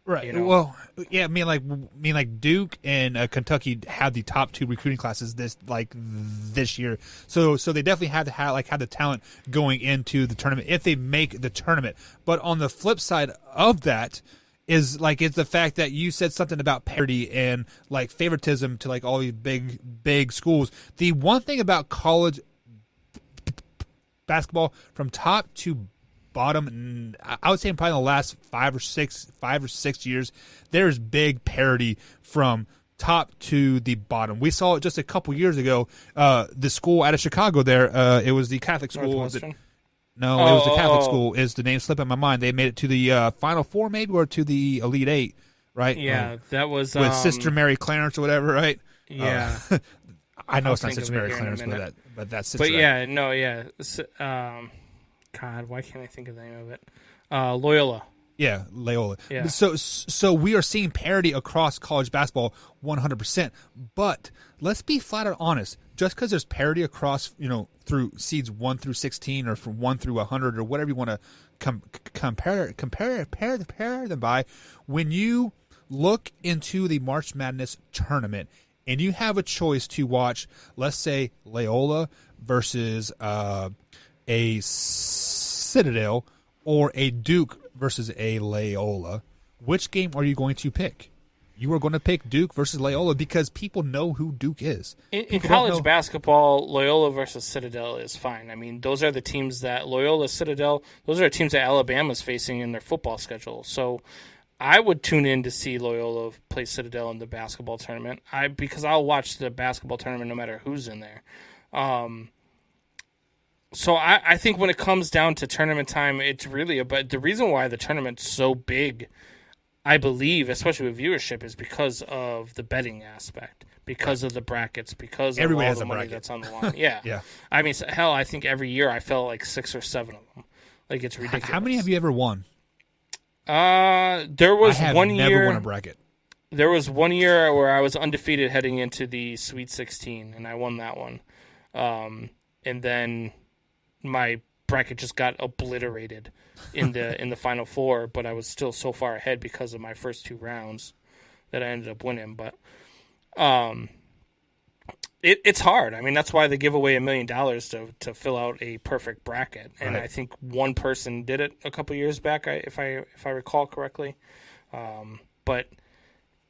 Right. Well, yeah. I mean, like Duke and Kentucky had the top 2 recruiting classes this year. So they definitely had to have the talent going into the tournament if they make the tournament. But on the flip side of that is it's the fact that you said something about parity and like favoritism to like all these big schools. The one thing about college basketball from top to bottom, I would say probably in the last 5 or 6 years, there's big parity from top to the bottom. We saw it just a couple years ago. The school out of Chicago there, it was the Catholic school. It was the Catholic school. Is the name slipping my mind? They made it to the Final Four, maybe, or to the Elite Eight, right? Yeah, that was with Sister Mary Clarence or whatever, right? Yeah. I know it's not Sister Mary Clarence, but that's Sister. But yeah, no, yeah. God, why can't I think of the name of it? Loyola. Yeah, Loyola. Yeah. So we are seeing parity across college basketball 100%. But let's be flat out honest. Just because there's parity across, through seeds 1 through 16 or from 1 through 100 or whatever you want to compare them by, when you look into the March Madness tournament and you have a choice to watch, let's say, Loyola versus a Citadel or a Duke versus a Loyola, which game are you going to pick? You are going to pick Duke versus Loyola because people know who Duke is. In college basketball, Loyola versus Citadel is fine. I mean, those are the teams that Loyola, Citadel, those are teams that Alabama's facing in their football schedule. So I would tune in to see Loyola play Citadel in the basketball tournament. Because I'll watch the basketball tournament no matter who's in there. So I think when it comes down to tournament time, it's really about the reason why the tournament's so big, I believe, especially with viewership, is because of the betting aspect, because of the brackets, because of all the money that's on the line. Yeah. Yeah. I mean, hell, I think every year I felt like 6 or 7 of them. Like, it's ridiculous. How many have you ever won? There was one year. Never won a bracket. There was one year where I was undefeated heading into the Sweet 16, and I won that one. And then my bracket just got obliterated in the Final Four, but I was still so far ahead because of my first 2 rounds that I ended up winning. But it's hard. I mean, that's why they give away $1 million to fill out a perfect bracket. And Right. I think one person did it a couple years back, if I recall correctly. But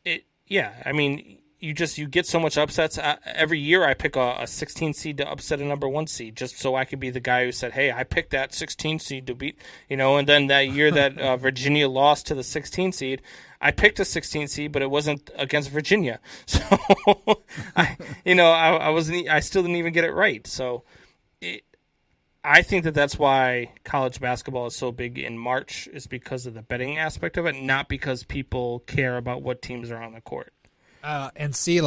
I mean, you get so much upsets. Every year I pick a 16 seed to upset a number 1 seed, just so I could be the guy who said, hey, I picked that 16 seed to beat, and then that year that Virginia lost to the 16 seed, I picked a 16 seed, but it wasn't against Virginia. So, I still didn't even get it right. So I think that's why college basketball is so big in March, is because of the betting aspect of it, not because people care about what teams are on the court. And see,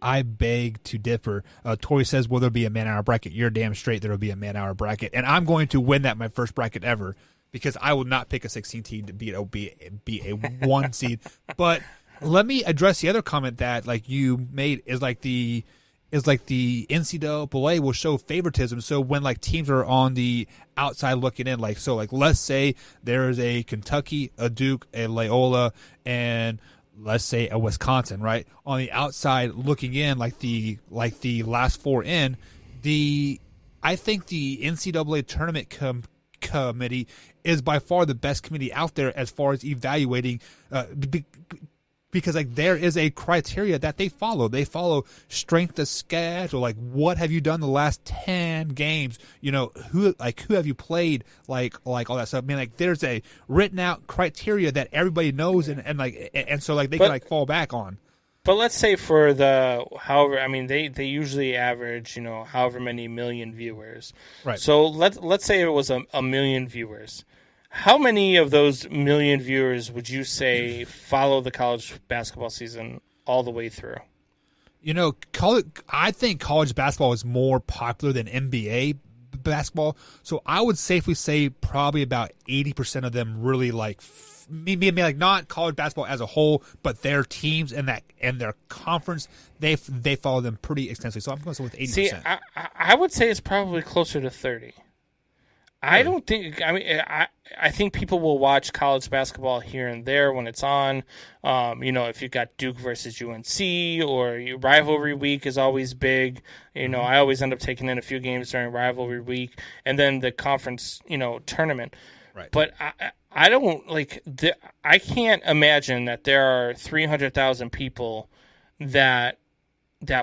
I beg to differ. Tori says, will there be a man-hour bracket? You're damn straight there will be a man-hour bracket. And I'm going to win that my first bracket ever, because I will not pick a 16 seed to be a 1 seed. But let me address the other comment that you made is the NCAA will show favoritism. So when teams are on the outside looking in, let's say there is a Kentucky, a Duke, a Loyola, and let's say a Wisconsin, right? On the outside looking in, the last 4 in, I think the NCAA tournament committee is by far the best committee out there as far as evaluating, because there is a criteria that they follow. They follow strength of schedule. What have you done the last 10 games? Who have you played? All that stuff. I mean, there's a written out criteria that everybody knows, and so they can fall back on. But let's say for they usually average, however many million viewers. Right. So let's say it was a million viewers. How many of those million viewers would you say follow the college basketball season all the way through? I think college basketball is more popular than NBA basketball. So I would safely say probably about 80% of them really maybe not college basketball as a whole, but their teams and their conference, they follow them pretty extensively. So I'm going to go with 80%. See, I would say it's probably closer to 30. I don't think. I mean, I think people will watch college basketball here and there when it's on. If you've got Duke versus UNC, or rivalry week is always big. I always end up taking in a few games during rivalry week, and then the conference, tournament. Right. But I don't I can't imagine that there are 300,000 people that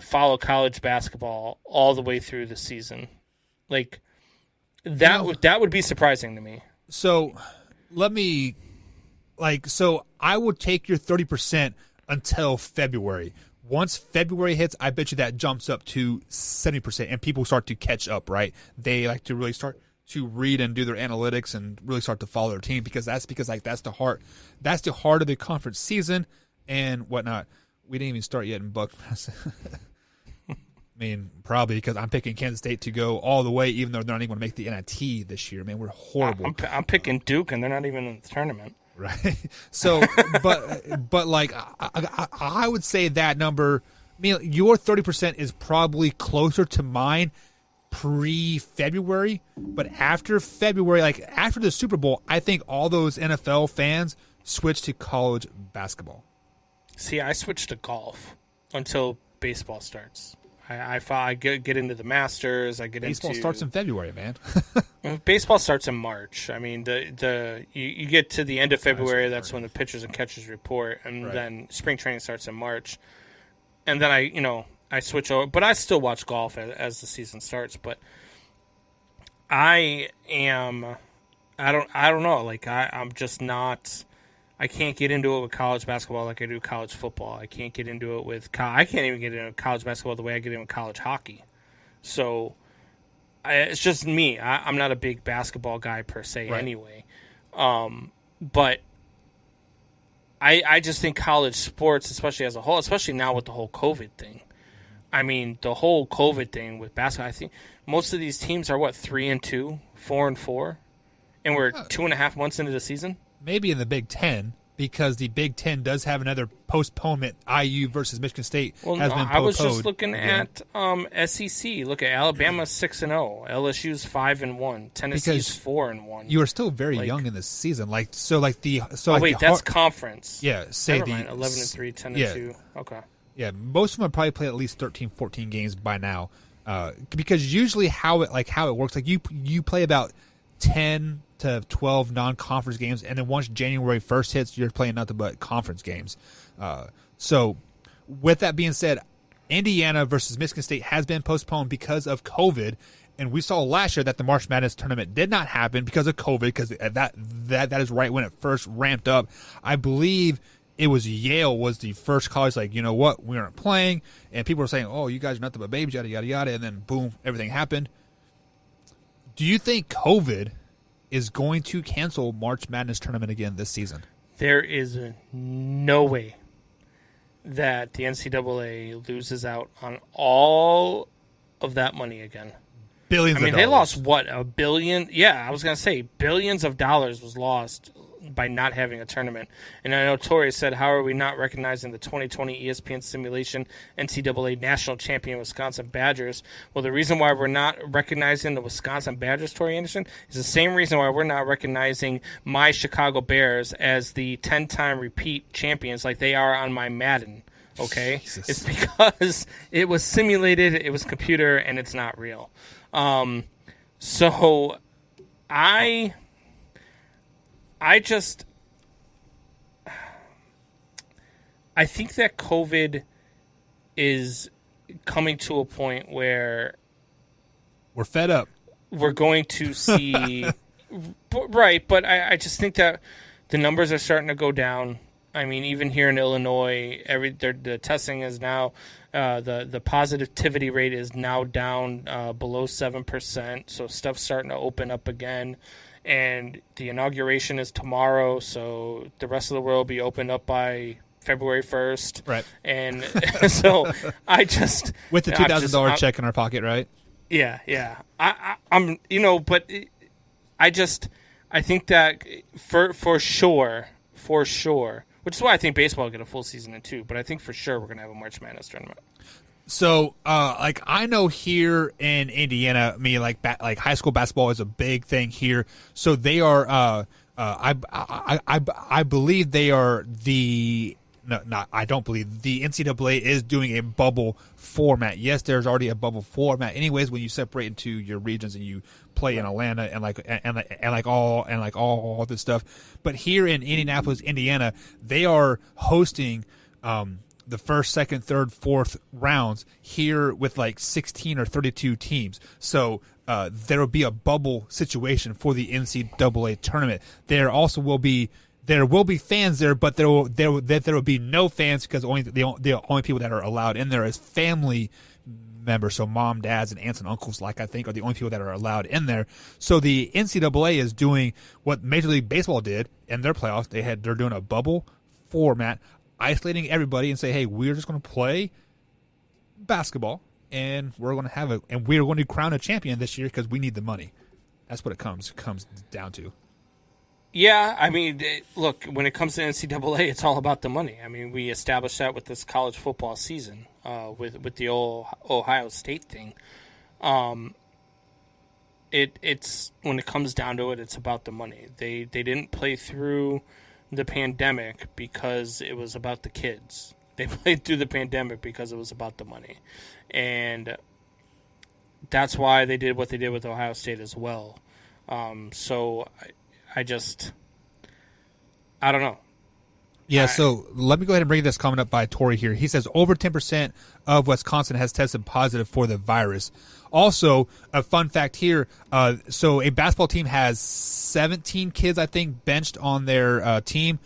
follow college basketball all the way through the season. That would be surprising to me. So let me I would take your 30% until February. Once February hits, I bet you that jumps up to 70%, and people start to catch up, right? They like to really start to read and do their analytics and really start to follow their team, because that's the heart of the conference season and whatnot. We didn't even start yet in Buck. I mean, probably because I'm picking Kansas State to go all the way, even though they're not even going to make the NIT this year. Man, we're horrible. I'm picking Duke, and they're not even in the tournament. Right. So, but I would say that number. I mean, your 30% is probably closer to mine pre-February, but after February, after the Super Bowl, I think all those NFL fans switch to college basketball. See, I switched to golf until baseball starts. I get into the Masters. Baseball starts in February, man. Baseball starts in March. I mean, you get to the end of February. That's when the pitchers and catchers report, and then spring training starts in March. And then I switch over, but I still watch golf as the season starts. But I don't know. I'm just not. I can't get into it with college basketball like I do college football. I can't get into it with. I can't even get into college basketball the way I get into college hockey. So it's just me. I'm not a big basketball guy per se, anyway. But I just think college sports, especially as a whole, especially now with the whole COVID thing. I mean, the whole COVID thing with basketball. I think most of these teams are 3-2, 4-4, and we're 2.5 months into the season. Maybe in the Big Ten, because the Big Ten does have another postponement. IU versus Michigan State has been postponed. I was just looking at SEC. Look at Alabama 6-0, LSU's 5-1, Tennessee's 4-1. You are still very young in this season. That's conference. Yeah, say the 11-3, 10-2. Okay. Yeah, most of them have probably played at least 13, 14 games by now. Because usually how it works, like you play about 10 to 12 non-conference games, and then once January 1st hits, you're playing nothing but conference games. So with that being said, Indiana versus Michigan State has been postponed because of COVID, and we saw last year that the March Madness tournament did not happen because of COVID, because that is right when it first ramped up. I believe it was Yale was the first college, like, you know what, we aren't playing, and people were saying, oh, you guys are nothing but babies, yada, yada, yada, and then boom, everything happened. Do you think COVID is going to cancel March Madness tournament again this season? There is no way that the NCAA loses out on all of that money again. Billions of dollars. They lost, what, $1 billion? Yeah, I was going to say billions of dollars was lost by not having a tournament. And I know Tori said, how are we not recognizing the 2020 ESPN simulation NCAA national champion Wisconsin Badgers? Well, the reason why we're not recognizing the Wisconsin Badgers, Tori Anderson, is the same reason why we're not recognizing my Chicago Bears as the 10-time repeat champions like they are on my Madden. Okay? Jesus. It's because it was simulated, it was computer, and it's not real. So I think that COVID is coming to a point where we're fed up. We're going to see, right? But I just think that the numbers are starting to go down. I mean, even here in Illinois, the testing is now the positivity rate is now down below 7%. So stuff's starting to open up again. And the inauguration is tomorrow, so the rest of the world will be opened up by February 1st. Right. And so I just... With the $2,000 check in our pocket, right? Yeah. I'm, but I think that for sure, which is why I think baseball will get a full season in too, but I think for sure we're going to have a March Madness tournament. So, I know here in Indiana, high school basketball is a big thing here. So they are, I believe they are I don't believe the NCAA is doing a bubble format. Yes, there's already a bubble format. Anyways, when you separate into your regions and you play in Atlanta and all this stuff, but here in Indianapolis, Indiana, they are hosting, the first, second, third, fourth rounds here with 16 or 32 teams. So there will be a bubble situation for the NCAA tournament. There will be fans there, but there will be no fans because the only people that are allowed in there is family members. So mom, dads, and aunts and uncles, I think, are the only people that are allowed in there. So the NCAA is doing what Major League Baseball did in their playoffs. They're doing a bubble format, isolating everybody and say, hey, we're just going to play basketball and we're going to crown a champion this year because we need the money. That's what it comes down to. Yeah, I mean, look, when it comes to NCAA, it's all about the money. I mean, we established that with this college football season, with the old Ohio State thing. It's when it comes down to it, it's about the money. They didn't play through the pandemic because it was about the kids. They played through the pandemic because it was about the money. And that's why they did what they did with Ohio State as well. So I don't know. Yeah, so let me go ahead and bring this comment up by Tori here. He says over 10% of Wisconsin has tested positive for the virus. Also, a fun fact here, so a basketball team has 17 kids, I think, benched on their team.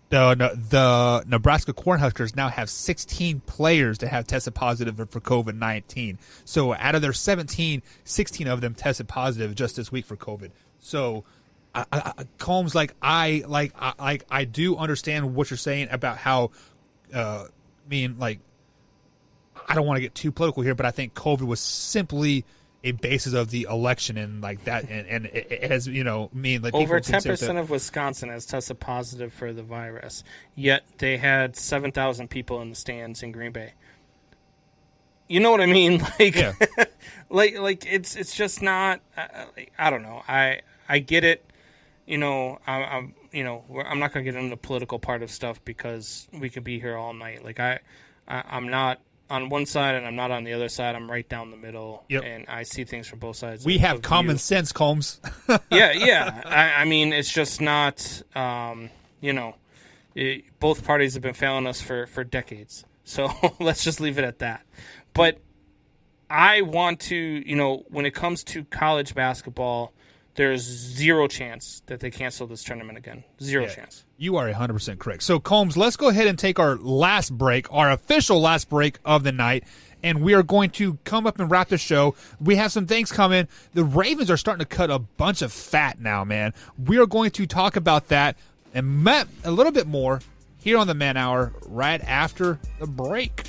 The Nebraska Cornhuskers now have 16 players that have tested positive for COVID-19. So out of their 17, 16 of them tested positive just this week for COVID. So Combs, I do understand what you're saying about how, I don't want to get too political here, but I think COVID was simply a basis of the election and like that, and it has mean like over people 10% of Wisconsin has tested positive for the virus, yet they had 7,000 people in the stands in Green Bay. You know what I mean? Like, yeah. like it's just not. I don't know. I get it. I'm not gonna get into the political part of stuff because we could be here all night. Like I'm not on one side and I'm not on the other side. I'm right down the middle, and I see things from both sides. We have common sense, Combs. yeah. I mean, it's just not. Both parties have been failing us for decades. So let's just leave it at that. But I want to, when it comes to college basketball, there's zero chance that they cancel this tournament again. Zero chance. You are 100% correct. So, Combs, let's go ahead and take our last break, our official last break of the night, and we are going to come up and wrap the show. We have some things coming. The Ravens are starting to cut a bunch of fat now, man. We are going to talk about that and a little bit more here on the Man Hour right after the break.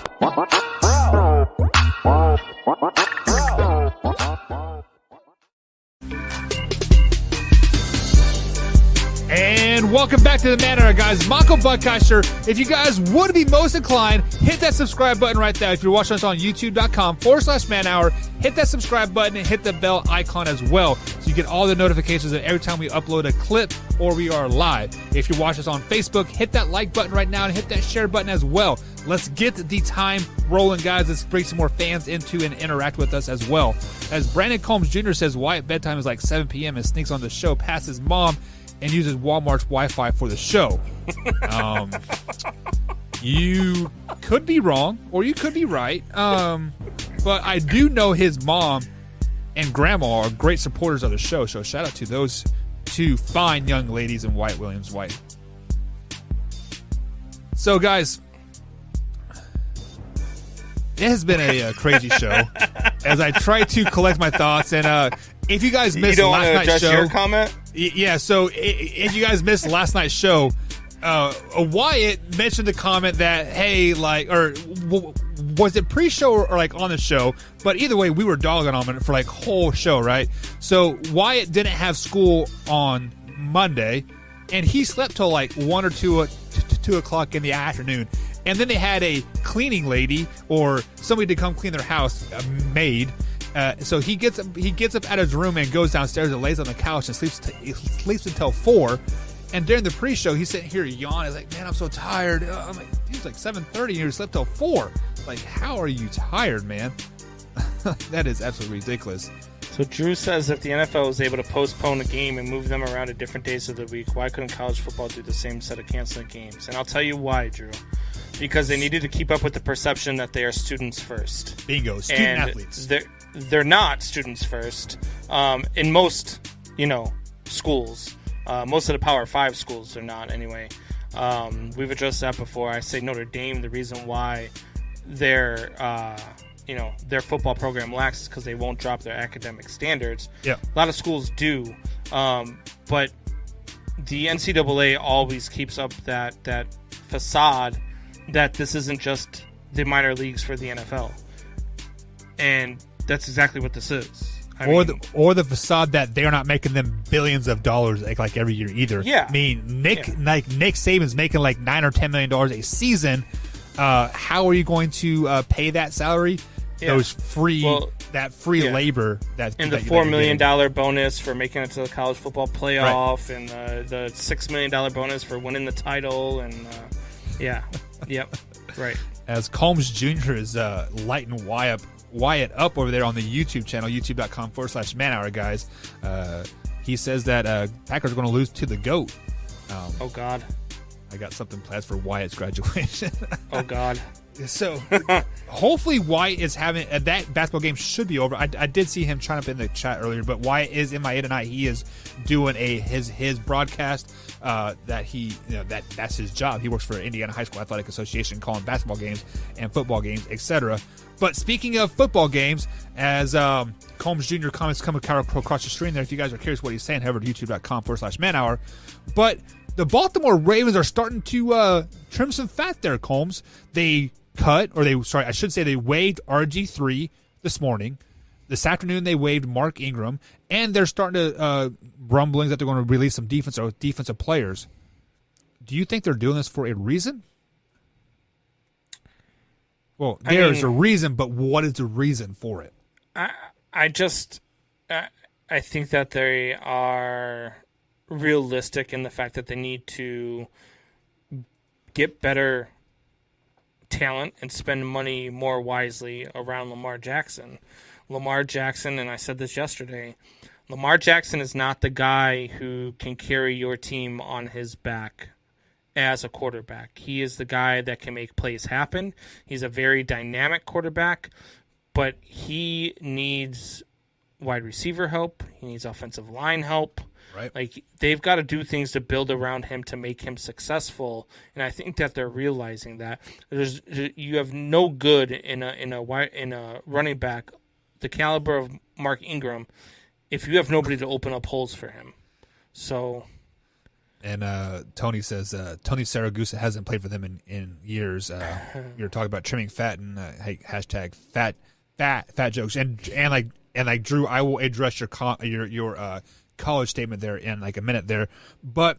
And welcome back to the Man Hour, guys. Mako Buckeister. If you guys would be most inclined, hit that subscribe button right there. If you're watching us on youtube.com/Man Hour, hit that subscribe button and hit the bell icon as well, so you get all the notifications of every time we upload a clip or we are live. If you're watching us on Facebook, hit that like button right now and hit that share button as well. Let's get the time rolling, guys. Let's bring some more fans into and interact with us as well. As Brandon Combs Jr. says, Wyatt bedtime is like 7 p.m. and sneaks on the show past his mom and uses Walmart's Wi-Fi for the show. You could be wrong, or you could be right. But I do know his mom and grandma are great supporters of the show. So shout out to those two fine young ladies and Wyatt Williams White. So, guys, it has been a crazy show as I try to collect my thoughts. And if you guys missed last night's show, your comment? Yeah. So if you guys missed last night's show, Wyatt mentioned the comment that, hey, was it pre-show or like on the show? But either way, we were dogging on it for like whole show, right? So Wyatt didn't have school on Monday, and he slept till like 1 or 2 o'clock in the afternoon. And then they had a cleaning lady or somebody to come clean their house, a maid. So he gets up out of his room and goes downstairs and lays on the couch and sleeps until 4. And during the pre-show, he's sitting here yawning. He's like, man, I'm so tired. I'm like, dude, it's like 7:30 and you slept till 4. Like, how are you tired, man? That is absolutely ridiculous. So Drew says if the NFL was able to postpone a game and move them around to different days of the week, why couldn't college football do the same set of canceling games? And I'll tell you why, Drew. Because they needed to keep up with the perception that they are students first. Bingo, student athletes. They're not students first in most, schools. Most of the Power 5 schools are not anyway. We've addressed that before. I say Notre Dame, the reason why their football program lacks is because they won't drop their academic standards. Yeah. A lot of schools do. But the NCAA always keeps up that facade that this isn't just the minor leagues for the NFL. And that's exactly what this is. Or the facade that they're not making them billions of dollars like every year either. Yeah. I mean, Nick Saban's making like $9 or $10 million a season. How are you going to pay that salary? Yeah. Those free labor and the $4 million bonus for making it to the college football playoff, right. And the $6 million bonus for winning the title, and right. As Combs Jr. is lighting Wyatt up over there on the YouTube channel, youtube.com/Man Hour, guys. He says that Packers are going to lose to the GOAT. Oh, God. I got something planned for Wyatt's graduation. Oh, God. So hopefully Wyatt is having that basketball game should be over. I did see him chime up in the chat earlier, but Wyatt is MIA tonight. He is doing his broadcast that he that's his job. He works for Indiana High School Athletic Association, calling basketball games and football games, etc. But speaking of football games, as Combs Jr. comments come across the screen there, if you guys are curious what he's saying, head over to youtube.com/Man Hour. But the Baltimore Ravens are starting to trim some fat there, Combs. They waived RG3 this morning. This afternoon they waived Mark Ingram, and they're starting to rumblings that they're going to release some defensive players. Do you think they're doing this for a reason? Well, there's a reason, but what is the reason for it? I think that they are realistic in the fact that they need to get better talent and spend money more wisely around Lamar Jackson. Lamar Jackson, and I said this yesterday, Lamar Jackson is not the guy who can carry your team on his back as a quarterback. He is the guy that can make plays happen. He's a very dynamic quarterback, but he needs wide receiver help. He needs offensive line help. Right. Like, they've got to do things to build around him to make him successful, and I think that they're realizing that you have no good in a running back the caliber of Mark Ingram if you have nobody to open up holes for him. So, and Tony says Tony Saragusa hasn't played for them in years. You're talking about trimming fat and hashtag fat jokes and like Drew, I will address your college statement there in like a minute there, but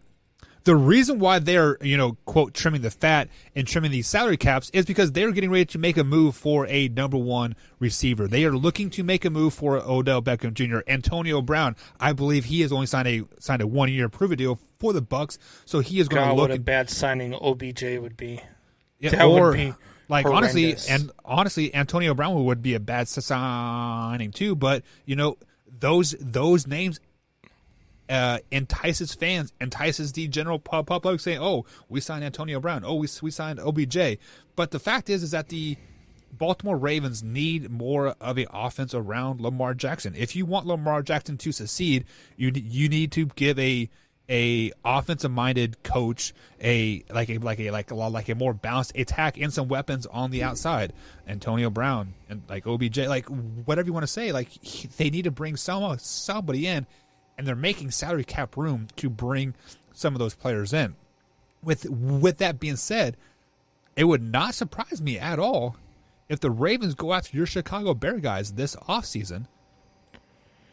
the reason why they're, quote, trimming the fat and trimming these salary caps is because they're getting ready to make a move for a number one receiver. They are looking to make a move for Odell Beckham Jr. Antonio Brown, I believe he has only signed a 1-year prove-it deal for the Bucks, so he is going to look. What a bad signing OBJ would be. Yeah, that would be like horrendous. honestly, Antonio Brown would be a bad signing too. But those names entices fans, entices the general public, saying, "Oh, we signed Antonio Brown. Oh, we signed OBJ." But the fact is that the Baltimore Ravens need more of an offense around Lamar Jackson. If you want Lamar Jackson to succeed, you need to give a offensive minded coach a more balanced attack and some weapons on the outside. Antonio Brown and like OBJ, like whatever you want to say, like they need to bring somebody in. And they're making salary cap room to bring some of those players in. With that being said, it would not surprise me at all if the Ravens go after your Chicago Bear guys this offseason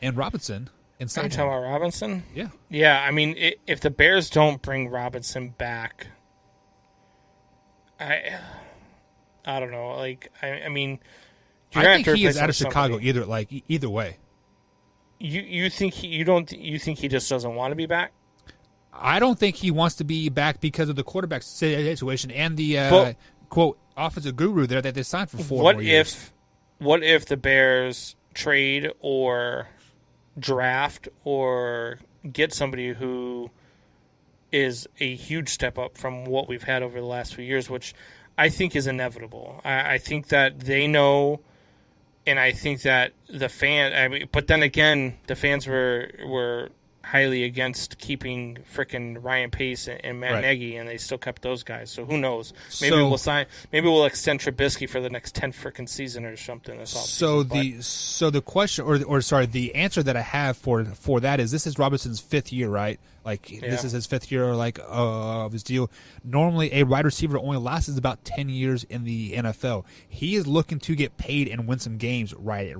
and Robinson and sign him. Are you talking about Robinson? Yeah. Yeah, I mean, if the Bears don't bring Robinson back, I don't know. Like, I mean, I think he is out of Chicago either way. You think he just doesn't want to be back? I don't think he wants to be back because of the quarterback situation and the quote offensive guru there that they signed for 4 more years. What if the Bears trade or draft or get somebody who is a huge step up from what we've had over the last few years, which I think is inevitable. I think that they know. And I think that but then again, the fans were highly against keeping frickin' Ryan Pace and Matt Nagy, and they still kept those guys. So who knows? Maybe we'll extend Trubisky for the next 10 frickin' season or something. The answer that I have for that is this is Robinson's 5th year, right? Like this is his 5th year, of his deal. Normally, a wide receiver only lasts about 10 years in the NFL. He is looking to get paid and win some games right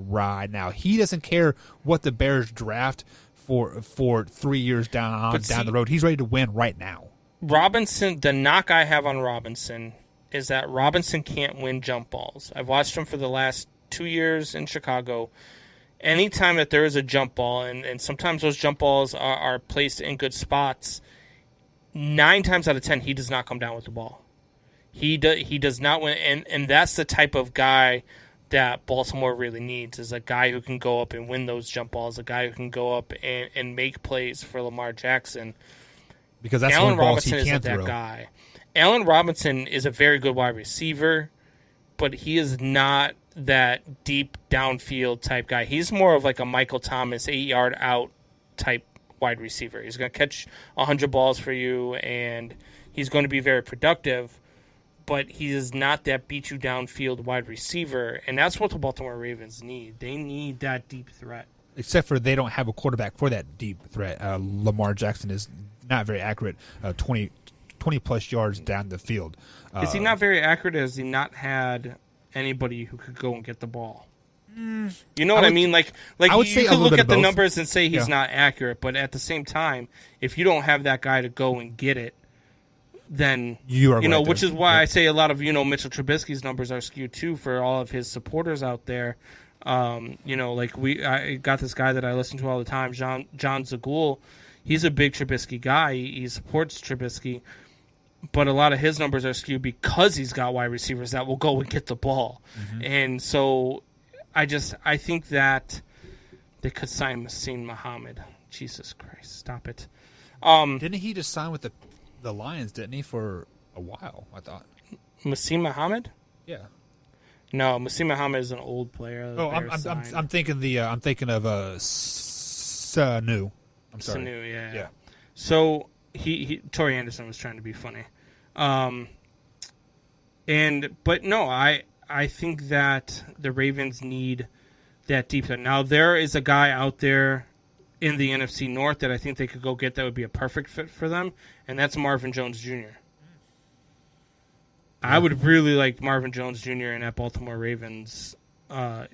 now. He doesn't care what the Bears draft for 3 years down the road. He's ready to win right now. Robinson, the knock I have on Robinson is that Robinson can't win jump balls. I've watched him for the last 2 years in Chicago. Anytime that there is a jump ball, and sometimes those jump balls are placed in good spots, 9 times out of 10, he does not come down with the ball. He does not win, and that's the type of guy that Baltimore really needs, is a guy who can go up and win those jump balls, a guy who can go up and make plays for Lamar Jackson. Because that's Allen one balls Robinson he can't isn't throw. that guy. Allen Robinson is a very good wide receiver, but he is not that deep downfield type guy. He's more of like a Michael Thomas 8-yard out type wide receiver. He's going to catch 100 balls for you, and he's going to be very productive, but he is not that beat you downfield wide receiver, and that's what the Baltimore Ravens need. They need that deep threat. Except for they don't have a quarterback for that deep threat. Lamar Jackson is not very accurate, 20-plus yards down the field. Is he not very accurate? Has he not had anybody who could go and get the ball? You know what I mean? Like I would you say a could little look bit at of the both. numbers and say he's Yeah. not accurate, but at the same time, if you don't have that guy to go and get it, then You are right which there. is why Yep. I say a lot of Mitchell Trubisky's numbers are skewed too for all of his supporters out there. Like I got this guy that I listen to all the time, John Zagul. He's a big Trubisky guy. He supports Trubisky, but a lot of his numbers are skewed because he's got wide receivers that will go and get the ball. And so I think that they could sign Masin Muhammad. Jesus Christ, stop it. Didn't he just sign with the Lions? Didn't he for a while? I thought. Masin Muhammad? Yeah. No, Masin Muhammad is an old player. Oh, I'm thinking I'm thinking of Sanu. I'm sorry. Sanu, yeah. Yeah. So he Torrey Anderson was trying to be funny. But no, I think that the Ravens need that deep threat. Now there is a guy out there in the NFC North that I think they could go get that would be a perfect fit for them, and that's Marvin Jones Jr. I would really like Marvin Jones Jr. in that Baltimore Ravens, wide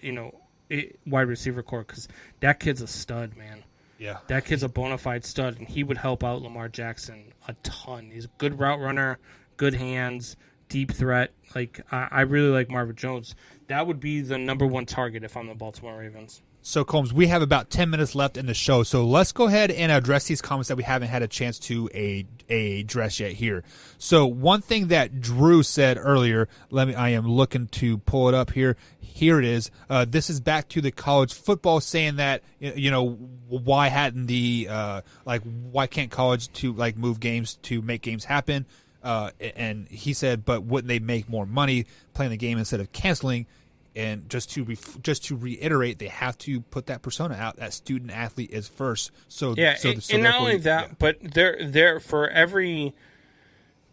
receiver core, because that kid's a stud, man. Yeah. That kid's a bona fide stud, and he would help out Lamar Jackson a ton. He's a good route runner, good hands, deep threat. Like I really like Marvin Jones. That would be the number one target if I'm the Baltimore Ravens. So, Combs, we have about 10 minutes left in the show, so let's go ahead and address these comments that we haven't had a chance to address yet here. So, one thing that Drew said earlier, I am looking to pull it up here. Here it is. This is back to the college football, saying that, why hadn't why can't college move games to make games happen? And he said, but wouldn't they make more money playing the game instead of canceling? And just to reiterate, they have to put that persona out. That student athlete is first. So and not only that, but there for every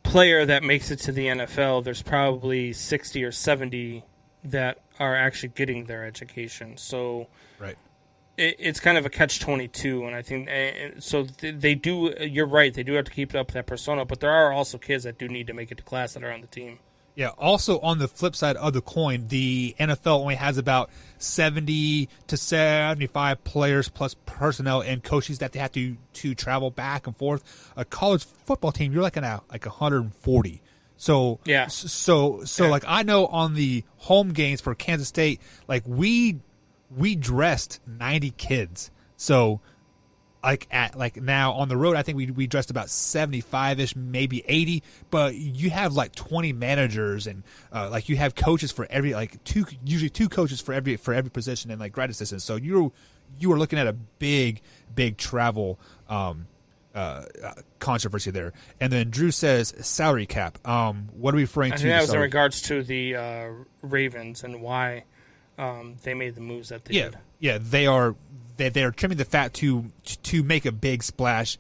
player that makes it to the NFL, there's probably 60 or 70 that are actually getting their education. So right, it's kind of a catch-22, and I think so. They do. You're right. They do have to keep up that persona, but there are also kids that do need to make it to class that are on the team. Yeah, also on the flip side of the coin, the NFL only has about 70 to 75 players plus personnel and coaches that they have to travel back and forth. A college football team, you're looking at 140. So yeah. Like I know on the home games for Kansas State, we dressed 90 kids. So now on the road, I think we dressed about 75-ish, maybe 80. But you have 20 managers and you have coaches for every usually two coaches for every position and grad assistants. So you are looking at a big travel controversy there. And then Drew says salary cap. What are we referring to? I think that was in regards to the Ravens and why they made the moves that they did. Yeah, they are trimming the fat to make a big splash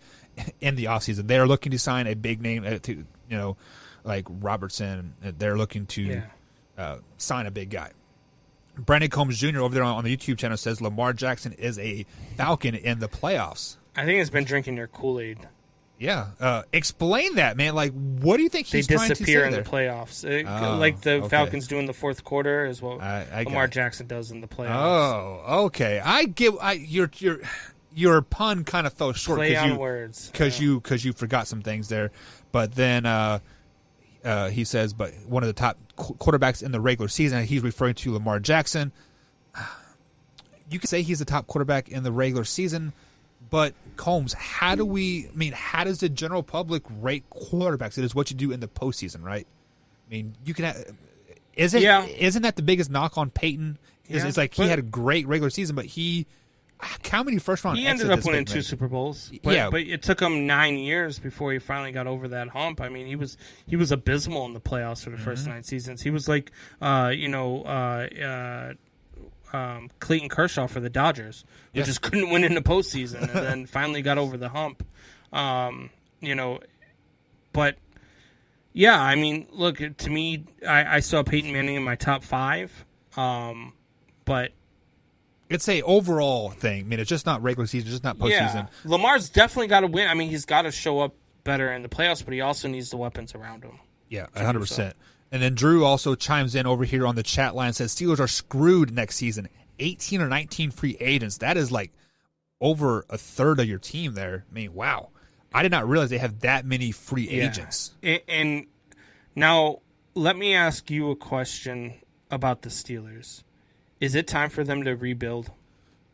in the offseason. They are looking to sign a big name like Robertson. They're looking to sign a big guy. Brandon Combs Jr. over there on the YouTube channel says Lamar Jackson is a Falcon in the playoffs. I think it's been drinking your Kool-Aid. Yeah. Explain that, man. What do you think he's trying to say disappear in there? the playoffs. The Falcons do in the fourth quarter is what Lamar Jackson does in the playoffs. Oh, okay. Your pun kind of fell short because you forgot some things there. But then he says, but one of the top quarterbacks in the regular season, he's referring to Lamar Jackson. You could say he's the top quarterback in the regular season. But Combs, how does the general public rate quarterbacks? It is what you do in the postseason, right? I mean, you can. Isn't that the biggest knock on Peyton? It's he had a great regular season, but how many first round? He ended up winning 2 Super Bowls. But it took him 9 years before he finally got over that hump. I mean, he was abysmal in the playoffs for the first 9 seasons. He was Clayton Kershaw for the Dodgers, who just couldn't win in the postseason, and then finally got over the hump. But yeah, I mean, look, to me, I saw Peyton Manning in my top 5, but it's a overall thing. I mean, it's just not regular season, it's just not postseason. Yeah, Lamar's definitely got to win. I mean, he's got to show up better in the playoffs, but he also needs the weapons around him. Yeah, 100%. And then Drew also chimes in over here on the chat line and says Steelers are screwed next season. 18 or 19 free agents. That is like over a third of your team there. I mean, wow. I did not realize they have that many free agents. And now let me ask you a question about the Steelers. Is it time for them to rebuild?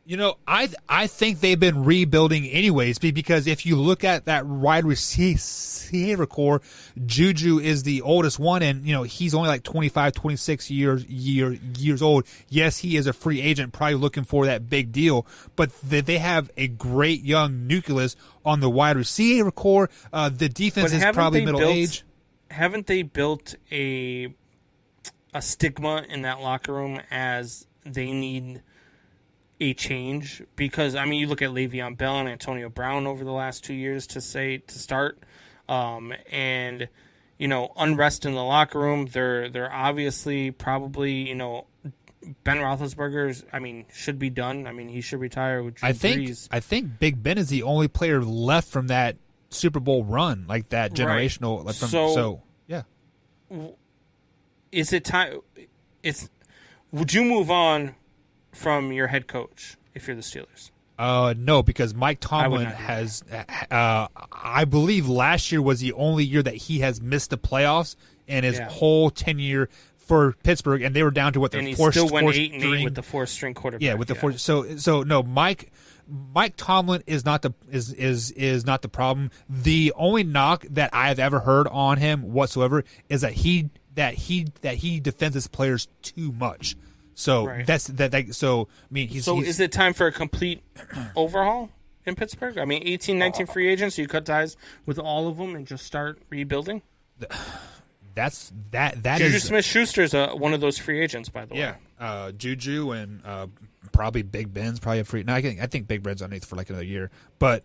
You know, I think they've been rebuilding anyways, because if you look at that wide receiver core, Juju is the oldest one, and, you know, he's only like 25, 26 years old. Yes, he is a free agent, probably looking for that big deal, but they have a great young nucleus on the wide receiver core. The defense is probably middle age. Haven't they built a stigma in that locker room as they need a change? Because, I mean, you look at Le'Veon Bell and Antonio Brown over the last 2 years to start, and, you know, unrest in the locker room. They're obviously probably, you know, Ben Roethlisberger, I mean, should be done. I mean, he should retire with Drew Brees. I think Big Ben is the only player left from that Super Bowl run, like that generational. Right. So yeah. Is it time? Would you move on from your head coach if you're the Steelers? No, because Mike Tomlin has, I believe last year was the only year that he has missed the playoffs in his whole tenure for Pittsburgh, and they were down to what their fourth. And he still went 8-8 with the fourth-string quarterback. Yeah, with the fourth. So no, Mike Tomlin is not the problem. The only knock that I have ever heard on him whatsoever is that he defends his players too much. So that's that. So I mean, is it time for a complete overhaul in Pittsburgh? I mean, 18, 19 free agents. So you cut ties with all of them and just start rebuilding. Juju Smith-Schuster's one of those free agents, by the way. Yeah, Juju and probably Big Ben's probably a free. No, I think Big Ben's underneath for like another year. But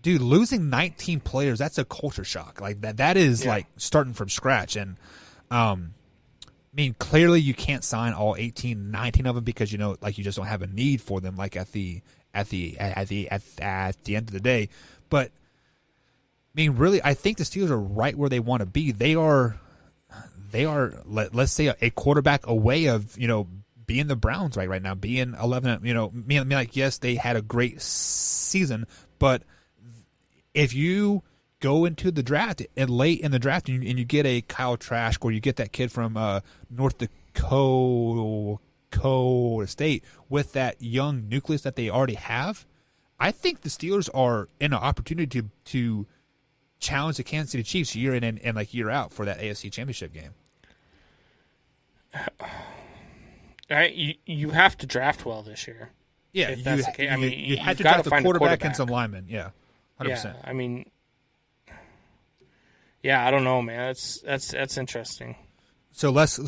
dude, losing 19 players—that's a culture shock. Like that. That is like starting from scratch. And I mean, clearly you can't sign all 18, 19 of them because, you know, like, you just don't have a need for them. Like at the end of the day, but. I mean, really, I think the Steelers are right where they want to be. They are, let's say, a quarterback away of, you know, being the Browns right now, being 11. You know, I mean, like, yes, they had a great season, but if you go into the draft and late in the draft and you get a Kyle Trask or you get that kid from North Dakota State with that young nucleus that they already have, I think the Steelers are in an opportunity to challenge the Kansas City Chiefs year in and like year out for that AFC Championship game. All right, you have to draft well this year. Yeah, if that's the case. I mean, you had to draft a quarterback and some linemen. Yeah, 100%. Yeah, I mean, I don't know, man. That's interesting. So let's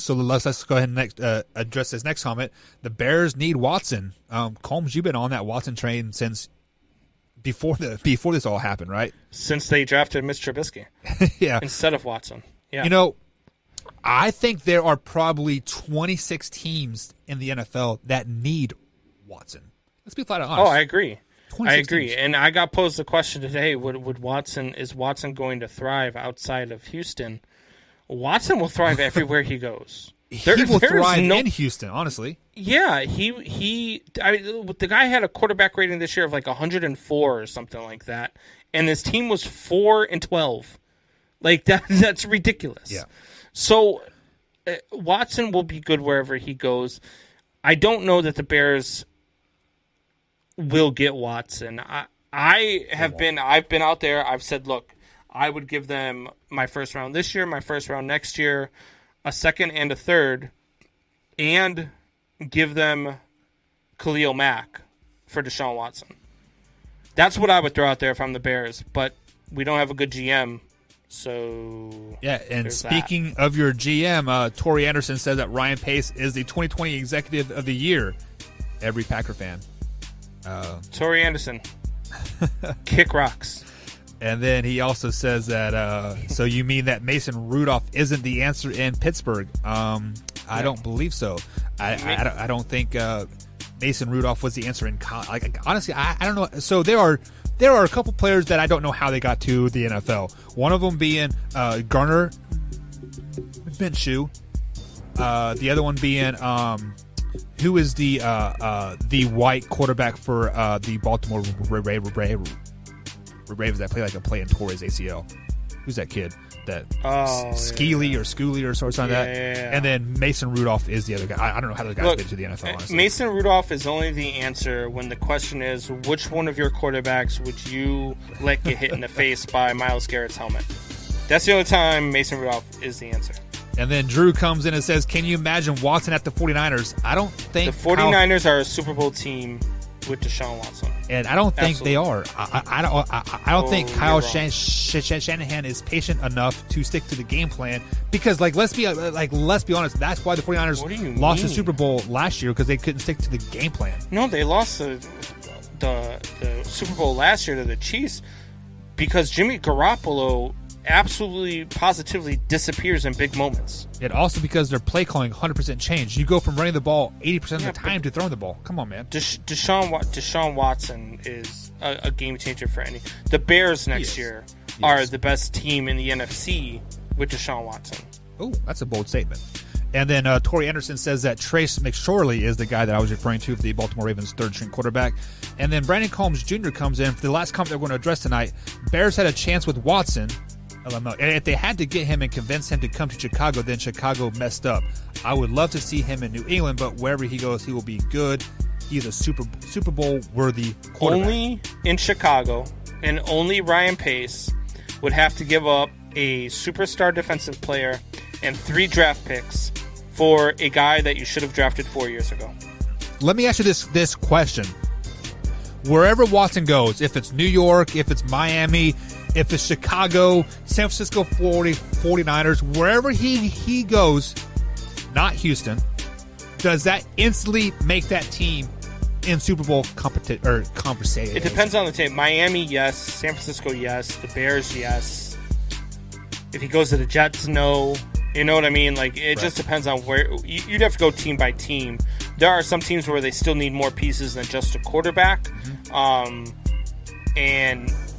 go ahead and address this next comment. The Bears need Watson. Combs, you've been on that Watson train since before this all happened, right? Since they drafted Mitch Trubisky, instead of Watson. Yeah, you know, I think there are probably 26 teams in the NFL that need Watson. Let's be flat out honest. Oh, I agree. Teams. And I got posed the question today: Would Watson going to thrive outside of Houston? Watson will thrive everywhere he goes. He will thrive in Houston, honestly. Yeah, the guy had a quarterback rating this year of like 104 or something like that, and his team was 4-12. Like that's ridiculous. Yeah. So Watson will be good wherever he goes. I don't know that the Bears will get Watson. I've been out there. I've said, look, I would give them my first round this year, my first round next year, a second and a third, and give them Khalil Mack for Deshaun Watson. That's what I would throw out there if I'm the Bears, but we don't have a good GM, so yeah. And speaking of your GM, Torrey Anderson says that Ryan Pace is the 2020 Executive of the Year. Every Packer fan. Torrey Anderson, kick rocks. And then he also says that, so you mean that Mason Rudolph isn't the answer in Pittsburgh? I don't believe so. I don't think Mason Rudolph was the answer in college. Like, honestly, I don't know. So there are a couple players that I don't know how they got to the NFL. One of them being Garner Minshew. The other one being who is the white quarterback for the Baltimore Ravens that play in Torres ACL? Who's that kid? That Skeely or Schooley or something like that. Yeah. And then Mason Rudolph is the other guy. I don't know how those guys get to the NFL, honestly. Mason Rudolph is only the answer when the question is, which one of your quarterbacks would you let get hit in the face by Myles Garrett's helmet? That's the only time Mason Rudolph is the answer. And then Drew comes in and says, can you imagine Watson at the 49ers? I don't think the 49ers are a Super Bowl team with Deshaun Watson. And I don't think they are. I don't think Kyle Shanahan is patient enough to stick to the game plan because, let's be honest. That's why the 49ers lost the Super Bowl last year because they couldn't stick to the game plan. No, they lost the Super Bowl last year to the Chiefs because Jimmy Garoppolo absolutely positively disappears in big moments. And also because their play calling 100% changed. You go from running the ball 80% of the time to throwing the ball. Come on, man. Deshaun Watson is a game changer for any. The Bears next year are the best team in the NFC with Deshaun Watson. Oh, that's a bold statement. And then Tori Anderson says that Trace McSorley is the guy that I was referring to for the Baltimore Ravens third-string quarterback. And then Brandon Combs Jr. comes in for the last comment they're going to address tonight. Bears had a chance with Watson. And if they had to get him and convince him to come to Chicago, then Chicago messed up. I would love to see him in New England, but wherever he goes, he will be good. He's a Super Bowl worthy quarterback. Only in Chicago, and only Ryan Pace would have to give up a superstar defensive player and 3 draft picks for a guy that you should have drafted 4 years ago. Let me ask you this question. Wherever Watson goes, if it's New York, if it's Miami, if it's Chicago, San Francisco 49ers, wherever he goes, not Houston, does that instantly make that team in Super Bowl conversation? It depends on the team. Miami, yes. San Francisco, yes. The Bears, yes. If he goes to the Jets, no. You know what I mean? It just depends on where. You'd have to go team by team. There are some teams where they still need more pieces than just a quarterback.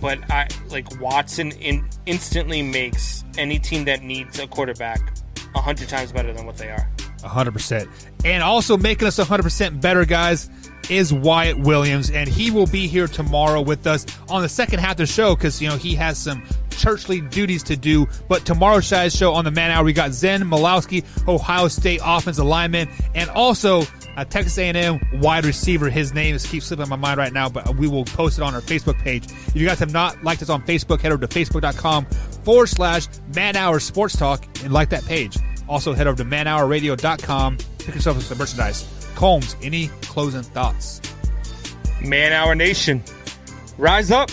But Watson instantly makes any team that needs a quarterback 100 times better than what they are. 100%. And also making us 100% better, guys, is Wyatt Williams, and he will be here tomorrow with us on the second half of the show because he has some churchly duties to do. But tomorrow's show on the Man Hour, we got Zen Michalski, Ohio State offensive lineman, and also a Texas A&M wide receiver. His name keeps slipping my mind right now, but we will post it on our Facebook page. If you guys have not liked us on Facebook, head over to facebook.com/Man Hour Sports Talk and like that page. Also, head over to manhourradio.com. Pick yourself up some merchandise. Combs, any closing thoughts? Man Hour Nation, rise up.